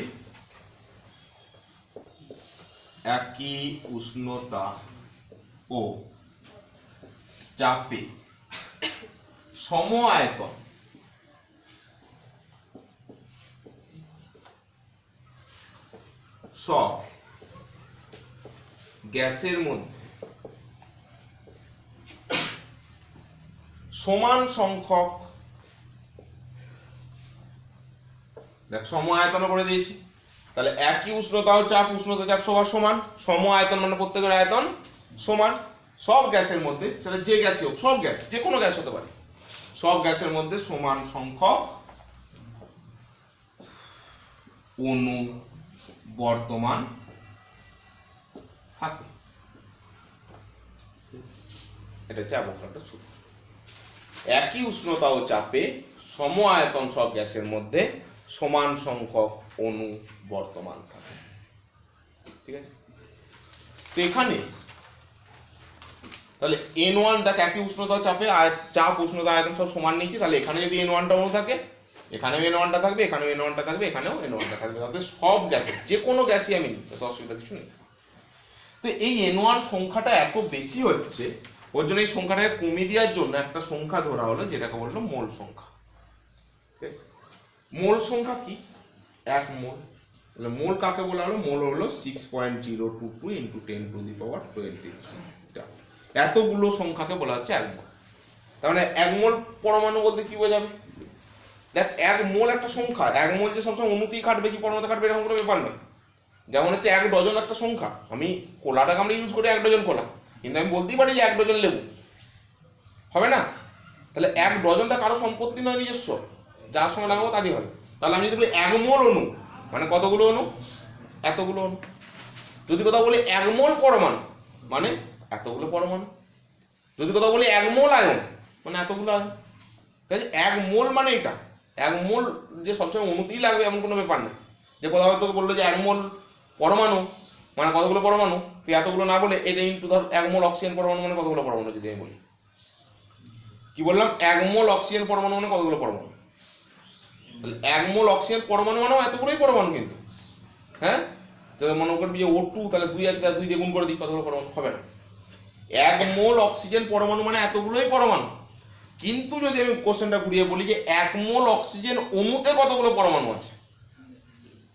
একই উষ্ণতা ও চাপে সম আয়তন সব গ্যাসের মধ্যে সমান সংখ্যক, দেখ সম আয়তন করে দিয়েছি, তাহলে একই উষ্ণতা ও চাপ, উষ্ণতা চাপ সবার সমান, সম আয়তন মানে প্রত্যেকের আয়তন সমান, সব গ্যাসের মধ্যে, সেটা যে গ্যাসই হোক, সব গ্যাস, যে কোনো গ্যাস হতে পারে, সব গ্যাসের মধ্যে সমান সংখ্যক অণু বর্তমান থাকে। এটা হচ্ছে অ্যাভোগাড্রোর সূত্র। একই উষ্ণতা ও চাপে সম আয়তন সব গ্যাসের মধ্যে সমান সংখ্যক অণু বর্তমান থাকে। ঠিক আছে, তো এখানে তাহলে N1 দেখ একই উষ্ণতা ও চাপে, চাপ উষ্ণতা আয়তন সব সমান নিয়েছি, তাহলে এখানে যদি N1টা অণু থাকে, এখানেও N1টা থাকবে, এখানেও N1টা থাকবে, এখানেও N1টা থাকবে, তাহলে সব গ্যাসে, যে কোনো গ্যাসই আমি নিই, তাতে অসুবিধা কিছু নেই। তো এই N1 সংখ্যাটা এত বেশি হচ্ছে, ওর জন্য এই সংখ্যাটাকে কমিয়ে দেওয়ার জন্য একটা সংখ্যা ধরা হলো, যেটাকে বললো মোল সংখ্যা। মোল সংখ্যা কি? 1 মোল। তাহলে মোল কাকে বলা হলো? মোল হলো 6.022 × 10⁻20। এতগুলো সংখ্যাকে বলা হচ্ছে 1 মোল। তার মানে 1 মোল পরমাণু বলতে কি বোঝাবে? দেখ 1 মোল একটা সংখ্যা, 1 মোল যে সবসময় অণুতেই কাটবে কি পরমাণুতে কাটবে এরকম কোনো ব্যাপার নয়। যেমন হচ্ছে 1 ডজন একটা সংখ্যা, আমি কোলাটাকে আমরা ইউজ করি 1 ডজন কোলা, কিন্তু আমি বলতেই পারি যে 1 ডজন লেবু, হবে না? তাহলে 1 ডজনটা কারো সম্পত্তি নয় নিজস্ব, যার সঙ্গে লাগাবো তারই হবে। তাহলে আমি যদি বলি 1 মোল অণু মানে কতগুলো অণু? এতগুলো অণু। যদি কোথাও বলি 1 মোল পরমাণু মানে এতগুলো পরমাণু। যদি কোথাও বলি 1 মোল আয়ন মানে এতগুলো আয়ন। ঠিক আছে, 1 মোল মানে এটা 1 মোল যে সবসময় অণুতেই লাগবে এমন কোনো ব্যাপার নেই। যে কোথাও হয়তো বললো যে 1 মোল পরমাণু মানে কতগুলো পরমাণু, তুই এতগুলো না বলে এটা ইন্টু ধর 1 মোল অক্সিজেন পরমাণু মানে কতগুলো পরমাণু যদি আমি বলি, কি বললাম? 1 মোল অক্সিজেন পরমাণু মানে কতগুলো পরমাণু? 1 মোল অক্সিজেন পরমাণু মানেও এতগুলোই পরমাণু কিন্তু। হ্যাঁ, তাহলে মনে করবি যে O2 তাহলে 2 আছে, তাহলে 2 দিয়ে গুণ করে দিই, কতগুলো পরমাণু হবে না। 1 মোল অক্সিজেন পরমাণু মানে এতগুলোই পরমাণু। কিন্তু যদি আমি কোশ্চেনটা ঘুরিয়ে বলি যে 1 মোল অক্সিজেন অণুতে কতগুলো পরমাণু আছে,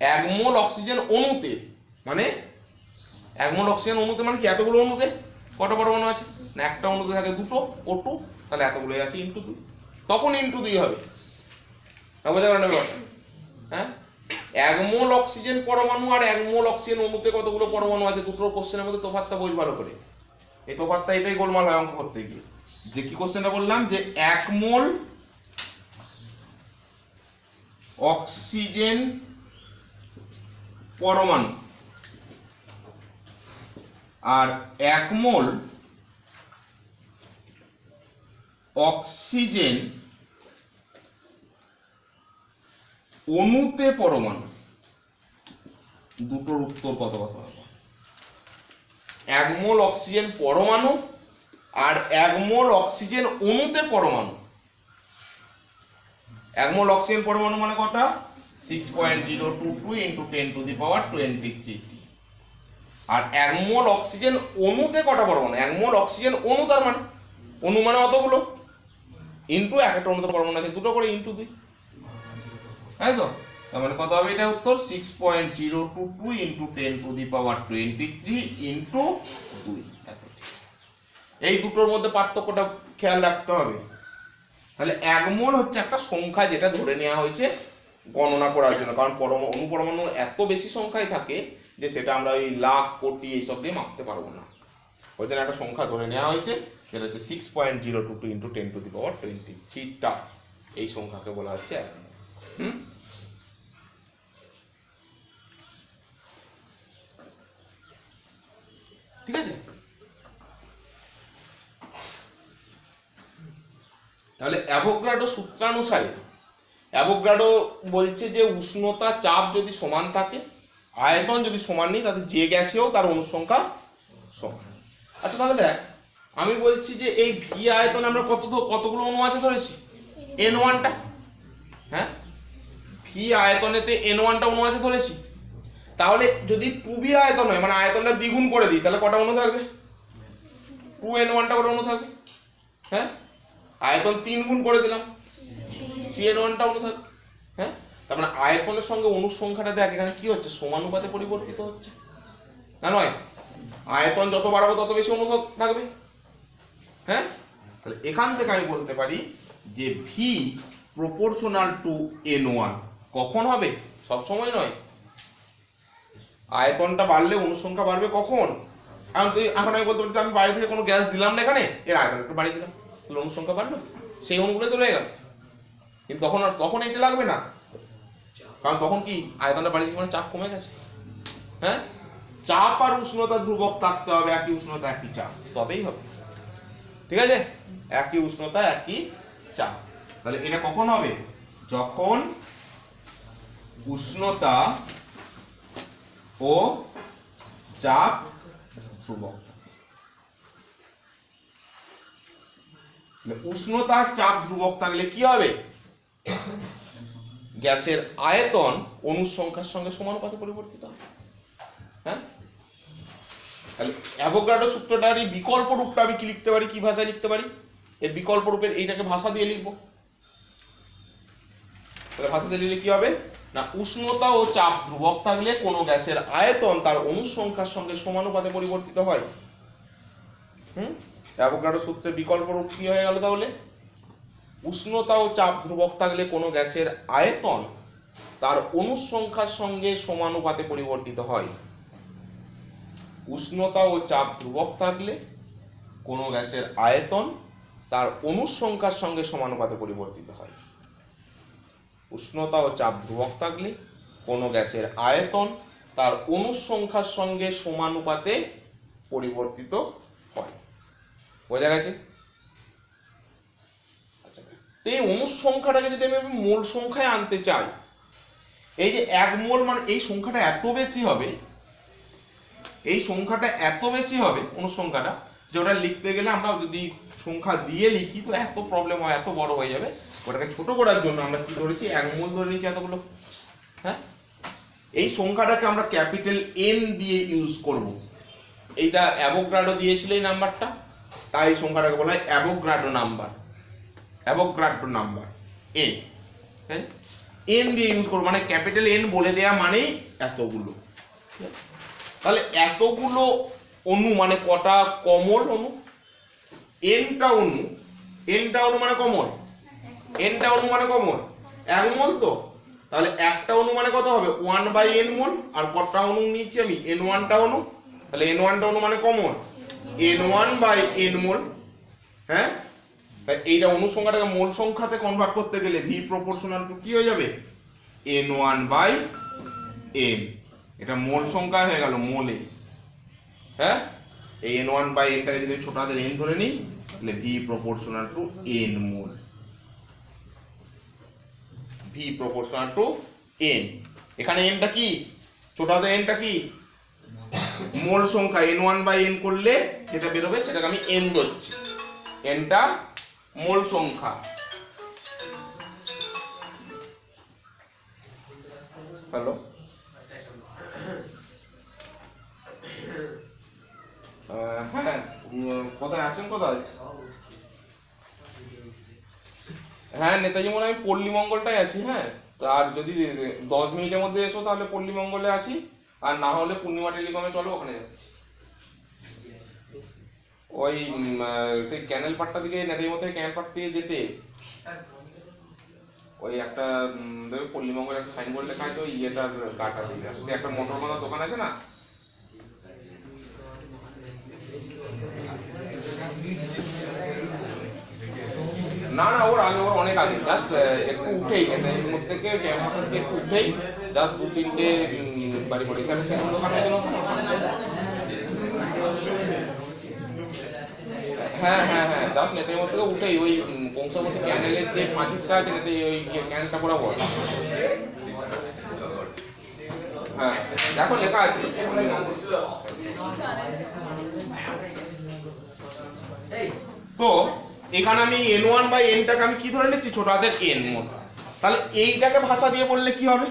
1 মোল অক্সিজেন অণুতে, মানে 1 মোল অক্সিজেন অণুতে মানে কি এতগুলো অণুতে কত পরমাণু আছে না, একটা অণুতে থাকে দুটো O2, তাহলে এতগুলো আছে ইনটু 2, তখন ইনটু 2 হবে। বুঝতে পারলেন ব্যাপারটা? হ্যাঁ, 1 মোল অক্সিজেন পরমাণু আর 1 মোল অক্সিজেন অণুতে কতগুলো পরমাণু আছে, দুটোর কোশ্চেনের মধ্যে তফাৎটা বোঝ ভালো করে। এই তফাৎটা এটাই গোলমাল হয় অঙ্ক করতে গিয়ে। যে কি কোশ্চেনটা বললাম যে 1 মোল অক্সিজেন পরমাণু আর 1 মোল অক্সিজেন অণুতে পরমাণু, দুটোর উত্তর কত কত হবে? 1 মোল অক্সিজেন পরমাণু আর 1 মোল অক্সিজেন অণুতে পরমাণু। 1 মোল অক্সিজেন পরমাণু মানে কটা? 6.022 ইন্টু 10 টু দি পাওয়ার 23 আর 1 মোল অক্সিজেন অণুতে কটা পরমাণু? 1 মোল অক্সিজেন অণু, তার মানে অণু মানে অতগুলো ইন্টু একটা অণুতে পরমাণু আছে দুটো করে ইন্টু 2, তাই তো? তার মানে কত হবে এটা উত্তর? 6.022 into 10 to the power 23 into 2। এই দুটোর মধ্যে পার্থক্যটা খেয়াল রাখতে হবে। তাহলে 1 মোল হচ্ছে একটা সংখ্যা যেটা ধরে নেওয়া হয়েছে গণনা করার জন্য, কারণ অণু পরমাণু এত বেশি সংখ্যায় থাকে যে সেটা আমরা ওই লাখ কোটি এইসব দিয়ে মাপতে পারবো না। ওই জন্য একটা সংখ্যা ধরে নেওয়া হয়েছে, সেটা হচ্ছে 6.022 ইন্টু 10 টু দি পাওয়ার 23টা, এই সংখ্যাকে বলা হচ্ছে 1 মোল। ঠিক আছে? তাহলে অ্যাভোগাড্রো সূত্রানুসারে অ্যাভোগাড্রো বলছে যে উষ্ণতা চাপ যদি সমান থাকে, আয়তন যদি সমান নেই, তাতে যে গ্যাসেও তার অণু সংখ্যা সমান। আচ্ছা তাহলে দেখ, আমি বলছি যে এই ভি আয়তনে আমরা কতগুলো অণু আছে ধরেছি? N1টা। হ্যাঁ, ভি আয়তনেতে N1টা অণু আছে ধরেছি। তাহলে যদি 2V আয়তন হয়, মানে আয়তনটা দ্বিগুণ করে দিই, তাহলে কটা অণু থাকবে? 2N1টা করে অণু থাকবে। হ্যাঁ, আয়তন 3 গুণ করে দিলাম, 3N1টা অণু থাকবে। হ্যাঁ, তার মানে আয়তনের সঙ্গে অণুর সংখ্যাটা দেখ এখানে কি হচ্ছে, সমানুপাতে পরিবর্তিত হচ্ছে না নয়? আয়তন যত বাড়াবো তত বেশি অণু থাকবে। হ্যাঁ, তাহলে এখান থেকে আমি বলতে পারি যে ভি প্রপোর্শনাল টু N1 কখন হবে? সব সময় নয়। আয়তনটা বাড়লে অণু সংখ্যা বাড়বে কখন? এখন আমি বলতে পারি আমি বাইরে থেকে কোনো গ্যাস দিলাম না এখানে, এর আয়তন একটু বাড়িয়ে দিলাম, তাহলে অণু সংখ্যা বাড়লো, সেই অণুগুলোই তো রয়ে গেল। কিন্তু তখন এটা লাগবে না, কারণ তখন কি আয়তনটা বাড়িয়ে দিচ্ছে মানে চাপ কমে গেছে। হ্যাঁ, চাপ আর উষ্ণতা ধ্রুবক থাকতে হবে, একই উষ্ণতা একই চাপ, তবেই হবে। ঠিক আছে, একই উষ্ণতা একই চাপ। তাহলে এটা কখন হবে? যখন উষ্ণতা ও চাপ ধ্রুবক। উষ্ণতা চাপ ধ্রুবক থাকলে কি হবে? গ্যাসের আয়তন অণুর সংখ্যার সঙ্গে সমানুপাতে পরিবর্তিত হবে। হ্যাঁ, তাহলে অ্যাভোগাড্রো সূত্রটারই বিকল্প রূপটা আমি কি লিখতে পারি, কি ভাষায় লিখতে পারি? এর বিকল্প রূপের এইটাকে ভাষা দিয়ে লিখবো। তাহলে ভাষা দিয়ে লিখলে কি হবে না, উষ্ণতা ও চাপ ধ্রুবক থাকলে কোনো গ্যাসের আয়তন তার অণুর সংখ্যার সঙ্গে সমানুপাতে পরিবর্তিত হয়। অ্যাভোগাড্রো সূত্রের বিকল্প রূপ কি হয়ে গেল তাহলে? উষ্ণতা ও চাপ ধ্রুবক থাকলে কোনো গ্যাসের আয়তন তার অণুর সংখ্যার সঙ্গে সমানুপাতে পরিবর্তিত হয়। উষ্ণতা ও চাপ ধ্রুবক থাকলে কোনো গ্যাসের আয়তন তার অণুর সংখ্যার সঙ্গে সমানুপাতে পরিবর্তিত হয়। উষ্ণতা ও চাপ ধ্রুবক থাকলে কোনো গ্যাসের আয়তন তার অণুর সংখ্যার সঙ্গে সমানুপাতে পরিবর্তিত হয়। বোঝা গেছে? আচ্ছা, এই অণুর সংখ্যাটাকে যদি আমি মোল সংখ্যায় আনতে চাই, এই যে 1 মোল মানে এই সংখ্যাটা এত বেশি হবে, এই সংখ্যাটা এত বেশি হবে অণুর সংখ্যাটা, যে ওটা লিখতে গেলে আমরা যদি সংখ্যা দিয়ে লিখি তো এত প্রবলেম হয়, এত বড় হয়ে যাবে। ওটাকে ছোট করার জন্য আমরা কি ধরেছি, 1 মোল ধরে নিচ্ছি এতগুলো। হ্যাঁ, এই সংখ্যাটাকে আমরা ক্যাপিটাল N দিয়ে ইউজ করব। এইটা অ্যাভোগাড্রো দিয়েছিল এই নাম্বারটা, তাই এই সংখ্যাটাকে বলা হয় Avogadro number, Avogadro number N। N দিয়ে ইউজ করবো, মানে ক্যাপিটাল এন বলে দেয়া মানেই এতগুলো। তাহলে এতগুলো অণু মানে কটা কমল অণু? এনটা অণু, এনটা অণু মানে কমল, এনটা অণু মানে কমল, এক মোল তো। তাহলে একটা অণু মানে কত হবে? 1/n মোল। আর কটা অণু নিয়েছি আমি? n1টা অণু। তাহলে n1টা অণু মানে কমল, n1/n মোল। হ্যাঁ, তাই এইটা অণু সংখ্যাটাকে মোল সংখ্যাতে কনভার্ট করতে গেলে v প্রপোর্শনাল টু কি হয়ে যাবে? n1/n। এটা মোল সংখ্যা হয়ে গেল মোলে। হ্যাঁ, এই n1/nটাকে যদি ছোট হাতের n ধরে নিই তাহলে v proportional to n mole, v proportional to n। এখানে nটা কি? ছোট হাতের nটা কি? মোল সংখ্যা। n1/n করলে যেটা বেরোবে সেটাকে আমি n ধরছি, nটা মোল সংখ্যা। হ্যালো, হ্যাঁ, কোথায় আছেন? কোথায়? হ্যাঁ, নেতাজি মনে হয় পল্লী মঙ্গলটাই আছি। হ্যাঁ, আর যদি 10 মিনিটের মধ্যে এসো তাহলে পল্লী মঙ্গলে আছি, আর না হলে পূর্ণিমা টেলিকমে চলো, ওখানে যাচ্ছি। ওই সেই ক্যানেল পাটটা দিকে, নেতাজি মধ্যে ক্যানেল পাট দিয়ে যেতে ওই একটা দেখবে পল্লী মঙ্গলে একটা সাইনবোর্ড লেখা আছে, ওই ইয়েটার গাটা দিকে আসলে একটা মোটর বাঁধা দোকান আছে না, না না ওর আগে, ওর অনেক আগে, জাস্ট একটু উঠেই এর মধ্যে থেকে ক্যাম্পাস থেকে একটু উঠেই জাস্ট 2-3টে বাড়ি পড়ে সেখানে সেখানে দোকান আছে। হ্যাঁ হ্যাঁ হ্যাঁ, জাস্ট নেতার মধ্যে থেকে উঠেই ওই কংসাবতী ক্যানেলের যে পাঁচিলটা আছে, নেতে ওই ক্যানেলটা বরাবর। হ্যাঁ, দেখো লেখা আছে। তো এখানে আমি n1/nটাকে আমি কি ধরে নিচ্ছি? ছোট হাতের n মোল। তাহলে এইটাকে ভাষা দিয়ে বললে কি হবে?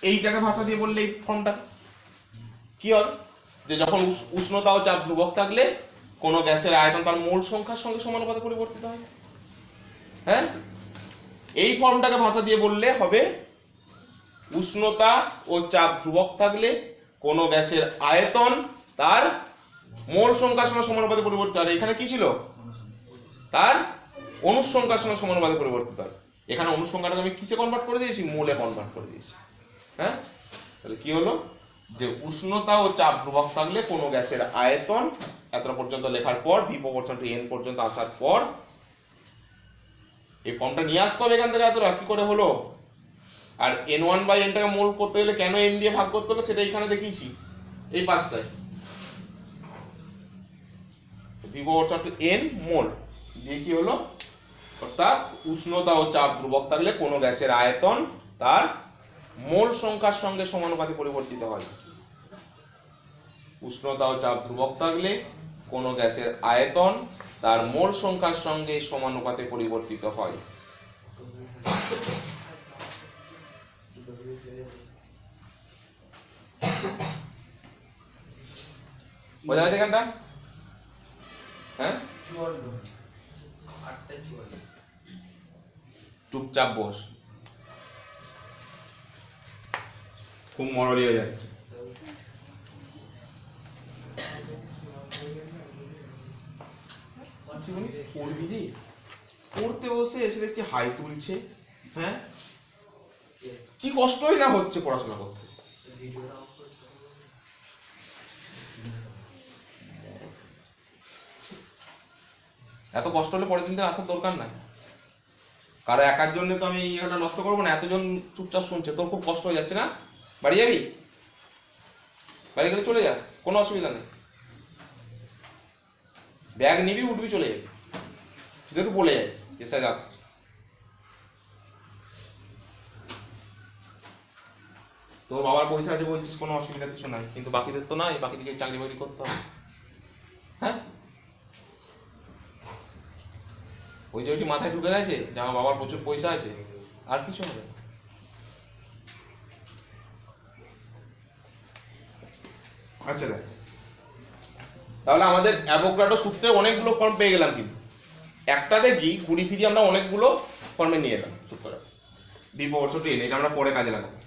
এইটাকে ভাষা দিয়ে বললে এই ফর্মটা কি হবে? যে যখন উষ্ণতা ও চাপ ধ্রুবক থাকলে কোন গ্যাসের আয়তন তার মোল সংখ্যার সঙ্গে সমানুপাতে পরিবর্তিত হয়। হ্যাঁ, এই ফর্মটাকে ভাষা দিয়ে বললে হবে উষ্ণতা ও চাপ ধ্রুবক থাকলে কোন গ্যাসের আয়তন তার মোল সংখ্যার সঙ্গে সমানুপাতে পরিবর্তিত হয়। এখানে কি ছিল? তার অণুর সংখ্যার সঙ্গে সমানুপাতে পরিবর্তিত হয়। এখানে অণুর সংখ্যাটাকে আমি কিসে কনভার্ট করে দিয়েছি? মোলে কনভার্ট করে দিয়েছি। হ্যাঁ, তাহলে কি হলো? যে উষ্ণতা ও চাপ ধ্রুবক থাকলে কোনো গ্যাসের আয়তন, এতটা পর্যন্ত লেখার পর v প্রপোর্শনাল টু n পর্যন্ত আসার পর এই ফর্মটা নিয়ে আসতে হবে এখান থেকে। এতটা কি করে হলো? আর n1/nটাকে মোল করতে গেলে কেন n দিয়ে ভাগ করতে হবে সেটা এখানে দেখিয়েছি এই পাঁচটায়। v প্রপোর্শনাল টু n মোল দিয়ে কি হলো? অর্থাৎ উষ্ণতা ও চাপ ধ্রুবক থাকলে কোনো গ্যাসের আয়তন তার মোল সংখ্যার সঙ্গে সমানুপাতে পরিবর্তিত হয়। উষ্ণতা ও চাপ ধ্রুবক থাকলে কোনো গ্যাসের আয়তন তার মোল সংখ্যার সঙ্গে সমানুপাতে পরিবর্তিত হয়। বোঝা যাচ্ছে এখানটা? হ্যাঁ, চুপচাপ বস, খুব মরলি হয়ে যাচ্ছে। পড়তে বসে এসে দেখছি হাই তুলছে। হ্যাঁ, কি কষ্টই না হচ্ছে পড়াশোনা করতে। এত কষ্ট হলে পরের দিন থেকে আসার দরকার নাই। কারো একার জন্য তো আমি এটা নষ্ট করবো না, এতজন চুপচাপ শুনছে, তোর খুব কষ্ট হয়ে যাচ্ছে না? বাড়ি যাবি? বাড়ি গেলে চলে যা, কোনো অসুবিধা নেই। ব্যাগ নিবি, উঠবি, চলে যাবি, শুধু একটু বলে যাবি এসে আসছে। তোর বাবার পয়সা আছে বলছিস, কোনো অসুবিধা কিছু নাই, কিন্তু বাকিদের তো নাই, বাকিদেরকে চাকরি বাকরি করতে হবে। হ্যাঁ, ওই যে ওইটি মাথায় ঢুকে গেছে যে আমার বাবার প্রচুর পয়সা আছে, আর কিছু হবে। আচ্ছা দেখ, তাহলে আমাদের অ্যাভোগাড্রো সূত্রে অনেকগুলো ফর্ম পেয়ে গেলাম, কিন্তু একটা দেখি ঘুরি ফিরি আমরা অনেকগুলো ফর্মে নিয়ে এলাম সূত্রটা। ভি প্রপোর্শনাল টু এন, এটা আমরা পরে কাজে লাগাবো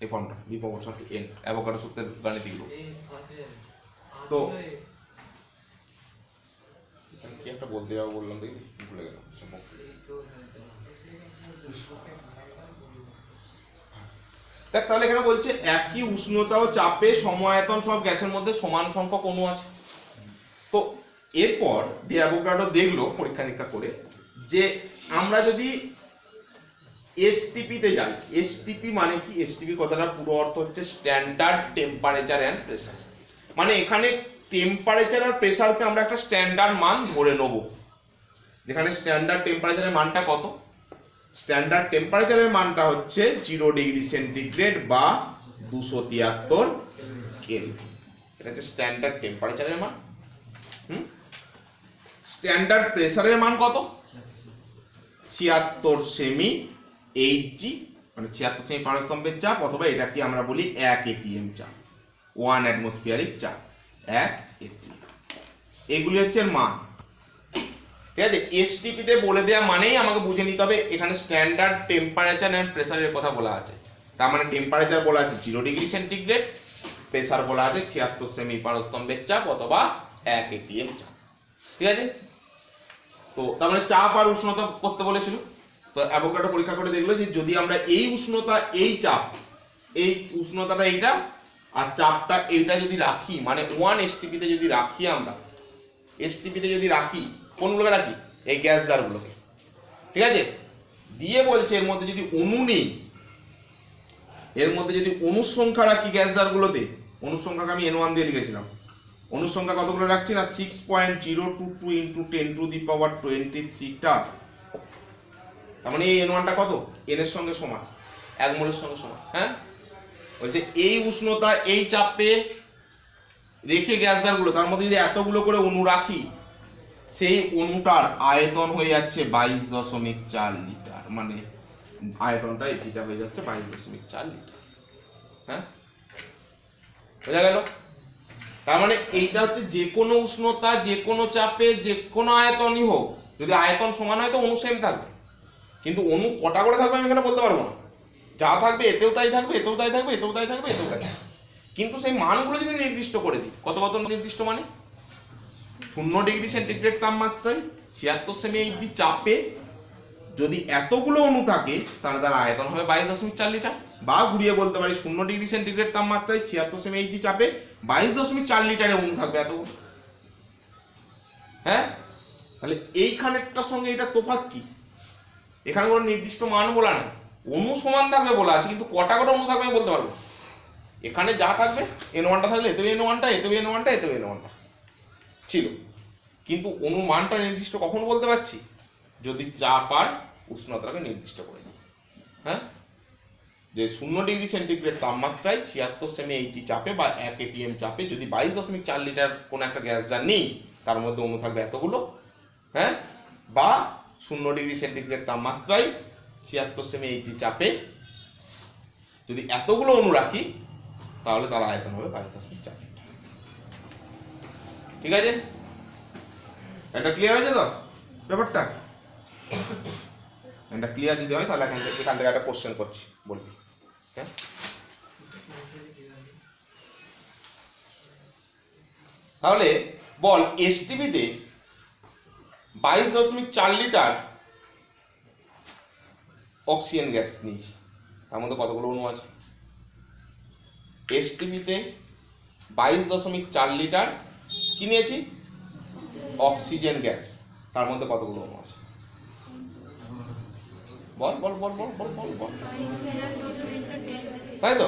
এই ফর্মটা, V proportional to N Avogadro সূত্রের গাণিতিক রূপ। তো কি একটা বলতে যাবো বললাম দেখি ভুলে গেলাম। দেখ তাহলে এখানে বলছে একই উষ্ণতা ও চাপে সম-আয়তন সব গ্যাসের মধ্যে সমান সংখ্যক অণু আছে। তো এরপর ডি অ্যাভোগাড্রো দেখলো পরীক্ষা নিরীক্ষা করে যে আমরা যদি এসটিপি তে যাই, এসটিপি মানে কি? এসটিপি কথাটা পুরো অর্থ হচ্ছে স্ট্যান্ডার্ড টেম্পারেচার অ্যান্ড প্রেসার, মানে এখানে টেম্পারেচার আর প্রেসারকে আমরা একটা স্ট্যান্ডার্ড মান ধরে নেব। যেখানে স্ট্যান্ডার্ড টেম্পারেচারের মানটা কত? স্ট্যান্ডার্ড টেম্পারেচারের মানটা হচ্ছে 0 ডিগ্রি সেন্টিগ্রেড বা 273 কেলভিন। এটা হচ্ছে স্ট্যান্ডার্ড টেম্পারেচারের মান। স্ট্যান্ডার্ড প্রেসারের মান কত? 76 সেমি এইচজি, মানে 76 সেমি পারস্তম্ভের চাপ, অথবা এটা কি আমরা বলি 1 এটিএম চাপ, 1 অ্যাটমসফিয়ারিক চাপ, 1 এটিএম। এগুলি হচ্ছে মান, ঠিক আছে? এসটিপি তে বলে দেওয়া মানেই আমাকে বুঝে নিতে হবে এখানে স্ট্যান্ডার্ড টেম্পারেচার এন্ড প্রেসারের কথা বলা আছে। তার মানে টেম্পারেচার বলা আছে 0 ডিগ্রি সেন্টিগ্রেড, প্রেসার বলা আছে 76 সেমি পারস্তম্ভের চাপ অথবা 1 এটিএম চাপ, ঠিক আছে? তো তার মানে চাপ আর উষ্ণতা করতে বলেছিল। তো অ্যাভোগাড্রো পরীক্ষা করে দেখলো যে যদি আমরা এই উষ্ণতা, এই চাপ, এই উষ্ণতাটা এইটা আর চাপটা এইটা যদি রাখি, মানে 1 এসটিপি তে যদি রাখি, আমরা এসটিপি তে যদি রাখি, কোনগুলোকে রাখি? এই গ্যাস জারগুলোকে, ঠিক আছে? দিয়ে বলছে এর মধ্যে যদি অণু নেই, এর মধ্যে যদি অণুর সংখ্যা রাখি গ্যাস জারগুলোতে, অণুর সংখ্যাকে আমি N1 দিয়ে লিখেছিলাম, অণুর সংখ্যা কতগুলো রাখছি না 6.022 ইন্টু 10 টু দি পাওয়ার 23টা। তার মানে এই N1টা কত? N এর সঙ্গে সমান, 1 মোলের সঙ্গে সমান। হ্যাঁ, বলছে এই উষ্ণতা, এই চাপে রেখে গ্যাস জারগুলো, তার মধ্যে যদি এতগুলো করে অণু রাখি, সেই অণুটার আয়তন হয়ে যাচ্ছে 22.4 লিটার, মানে আয়তনটা এটা হয়ে যাচ্ছে 22.4 লিটার। হ্যাঁ, বোঝা গেল? তার মানে এইটা হচ্ছে যে কোনো উষ্ণতা, যে কোনো চাপে, যে কোনো আয়তনই হোক, যদি আয়তন সমান হয় তো অণু সেম থাকবে, কিন্তু অণু কটা করে থাকবে আমি এখানে বলতে পারবো না। যা থাকবে এতেও তাই থাকবে, এতেও তাই থাকবে, এতেও তাই থাকবে, এতেও তাই থাকবে, কিন্তু সেই মানগুলো যদি নির্দিষ্ট করে দিই, কত কত নির্দিষ্ট, মানে 0 ডিগ্রি সেন্টিগ্রেড তাপমাত্রায় 76 সেমি এইচজি চাপে যদি এতগুলো অণু থাকে, তাহলে তার আয়তন হবে 22.4 লিটার। বা ঘুরিয়ে বলতে পারি 0 ডিগ্রি সেন্টিগ্রেড তাপমাত্রায় 76 সেমি এইচজি চাপে 22.4 লিটারে অণু থাকবে এতগুলো। হ্যাঁ, তাহলে এইখানেরটার সঙ্গে এটা তফাৎ কি? এখানে কোনো নির্দিষ্ট মান বলা নেই, অণু সমান থাকবে বলা আছে, কিন্তু কটা করে অণু থাকবে আমি বলতে পারবো। এখানে যা থাকবে N1টা থাকলে এতেও N1টা, এতেও N1টা, এতেও N1টা ছিল, কিন্তু অণু মানটা নির্দিষ্ট কখন বলতে পারছি? যদি চাপ আর উষ্ণতাকে নির্দিষ্ট করে দিই। হ্যাঁ, যে 0 ডিগ্রি সেন্টিগ্রেড তাপমাত্রায় 76 সেমি এইচজি চাপে বা 1 এটিএম চাপে যদি 22.4 লিটার কোন একটা গ্যাস জার নেই, তার মধ্যে অণু থাকবে এতগুলো। হ্যাঁ, বা 0 ডিগ্রি সেন্টিগ্রেড তাপমাত্রায় 76 সেমি এইচজি চাপে যদি এতগুলো অণু রাখি, তাহলে তার আয়তন হবে 22.4 লিটার। ঠিক আছে, এটা ক্লিয়ার হয়েছে তো ব্যাপারটা? এটা ক্লিয়ার যদি হয় তাহলে এখান থেকে একটা কোশ্চেন করছি, বলবি। হ্যাঁ, তাহলে বল এসটিপি তে 22.4 লিটার অক্সিজেন গ্যাস নিয়েছি, তার মধ্যে কতগুলো অণু আছে? এসটিপি তে 22.4 লিটার কি নিয়েছি? অক্সিজেন গ্যাস, তার মধ্যে কতগুলো অণু আছে? বল বল বল বল বল বল বল। তাই তো,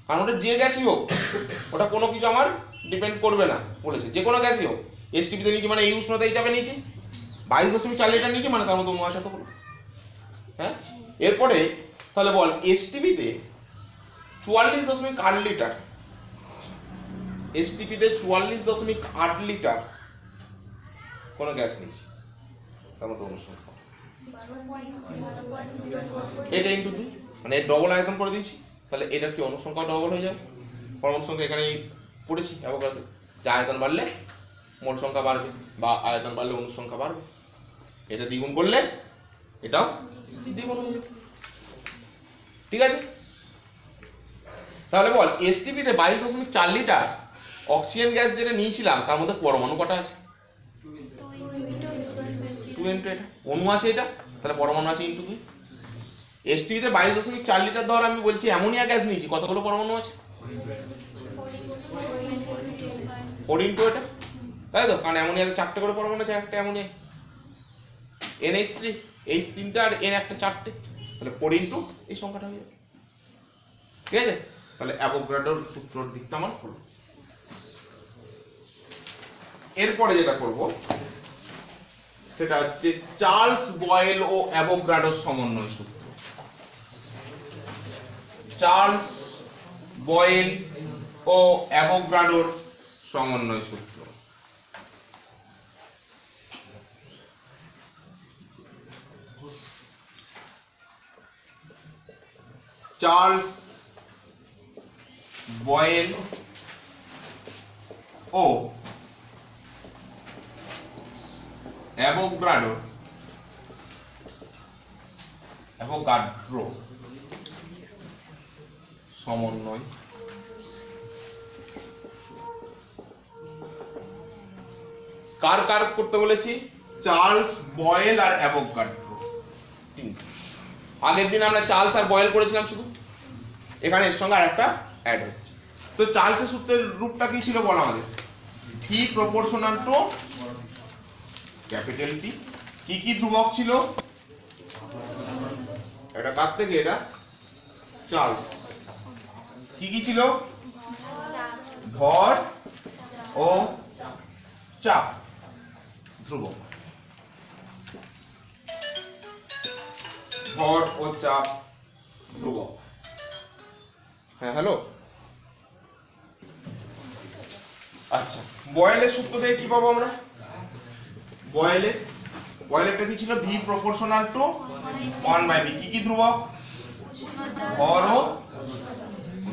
কারণ ওটা যে গ্যাসই হোক, ওটা কোনো কিছু আমার ডিপেন্ড করবে না বলেছে, যে কোনো গ্যাসই হোক। এসটিপিতে নিয়েছি মানে এই উষ্ণতা এই চাপে নিয়েছি, 22.4 লিটার নিয়েছি, মানে তার মধ্যে অণু আছে এতগুলো। হ্যাঁ, এরপরে তাহলে বল এসটিপিতে 44.8 লিটার, এসটিপিতে 44.8 লিটার কোনো গ্যাস নিয়েছি, তার মধ্যে অণুর সংখ্যা এটা ইন্টু 2, মানে এর ডবল আয়তন করে দিয়েছি, তাহলে এটার কি অণুর সংখ্যা ডবল হয়ে যাবে। পরমাণুর সংখ্যা এখানে পড়েছি অ্যাভোগাড্রো, যা আয়তন বাড়লে মোল সংখ্যা বাড়বে, বা আয়তন বাড়লে অণুর সংখ্যা বাড়বে। এটা দ্বিগুণ করলে এটাও দ্বিগুণ হয়ে যাবে। ঠিক আছে, তাহলে বল এসটিপিতে 22.4 লিটার অক্সিজেন গ্যাস যেটা নিয়েছিলাম তার মধ্যে পরমাণু কটা আছে? 2 ইন্টু এটা অণু আছে, এটা তাহলে পরমাণু আছে ইন্টু 2। এসটিপিতে 22.4 লিটার ধর আমি বলছি অ্যামোনিয়া গ্যাস নিয়েছি, কতগুলো পরমাণু আছে? 4 ইন্টু এটা, তাই তো, কারণ অ্যামোনিয়াতে 4টে করে পরমাণু আছে একটা অ্যামোনিয়া। NH3 H 3টা আর N একটা 4টে, তাহলে 4 ইন্টু এই সংখ্যাটা হয়ে যাবে। ঠিক আছে, তাহলে অ্যাভোগাড্রোর সূত্রর দিকটা আমার হলো। এরপরে যেটা করব সেটা হচ্ছে চার্লস বয়েল ও অ্যাভোগাড্রোর সমন্বয় সূত্র। চার্লস বয়েল ও অ্যাভোগাড্রোর সমন্বয় সূত্র। চার্লস বয়েল ও অ্যাভোগাড্রো সমন্বয়। কার কার করতে বলেছি? চার্লস বয়েল আর অ্যাভোগাড্রো। আগের দিন আমরা চার্লস আর বয়েল করেছিলাম শুধু, এখানে এর সঙ্গে আরেকটা অ্যাড হচ্ছে। তো চার্লসের সূত্রের রূপটা কি ছিল বল আমাদের? V proportional to capital T. কি কি ধ্রুবক ছিল? এটা কার থেকে? এটা চার্লস। কি কি ছিল? ভর ও চাপ ধ্রুবক। ভর ও চাপ ধ্রুবক। হ্যাঁ হ্যালো, আচ্ছা বয়েলের সূত্র থেকে কি পাবো আমরা? বয়েলেরটা কি ছিল? V proportional to 1/v। কি কি ধ্রুবক? ভর ও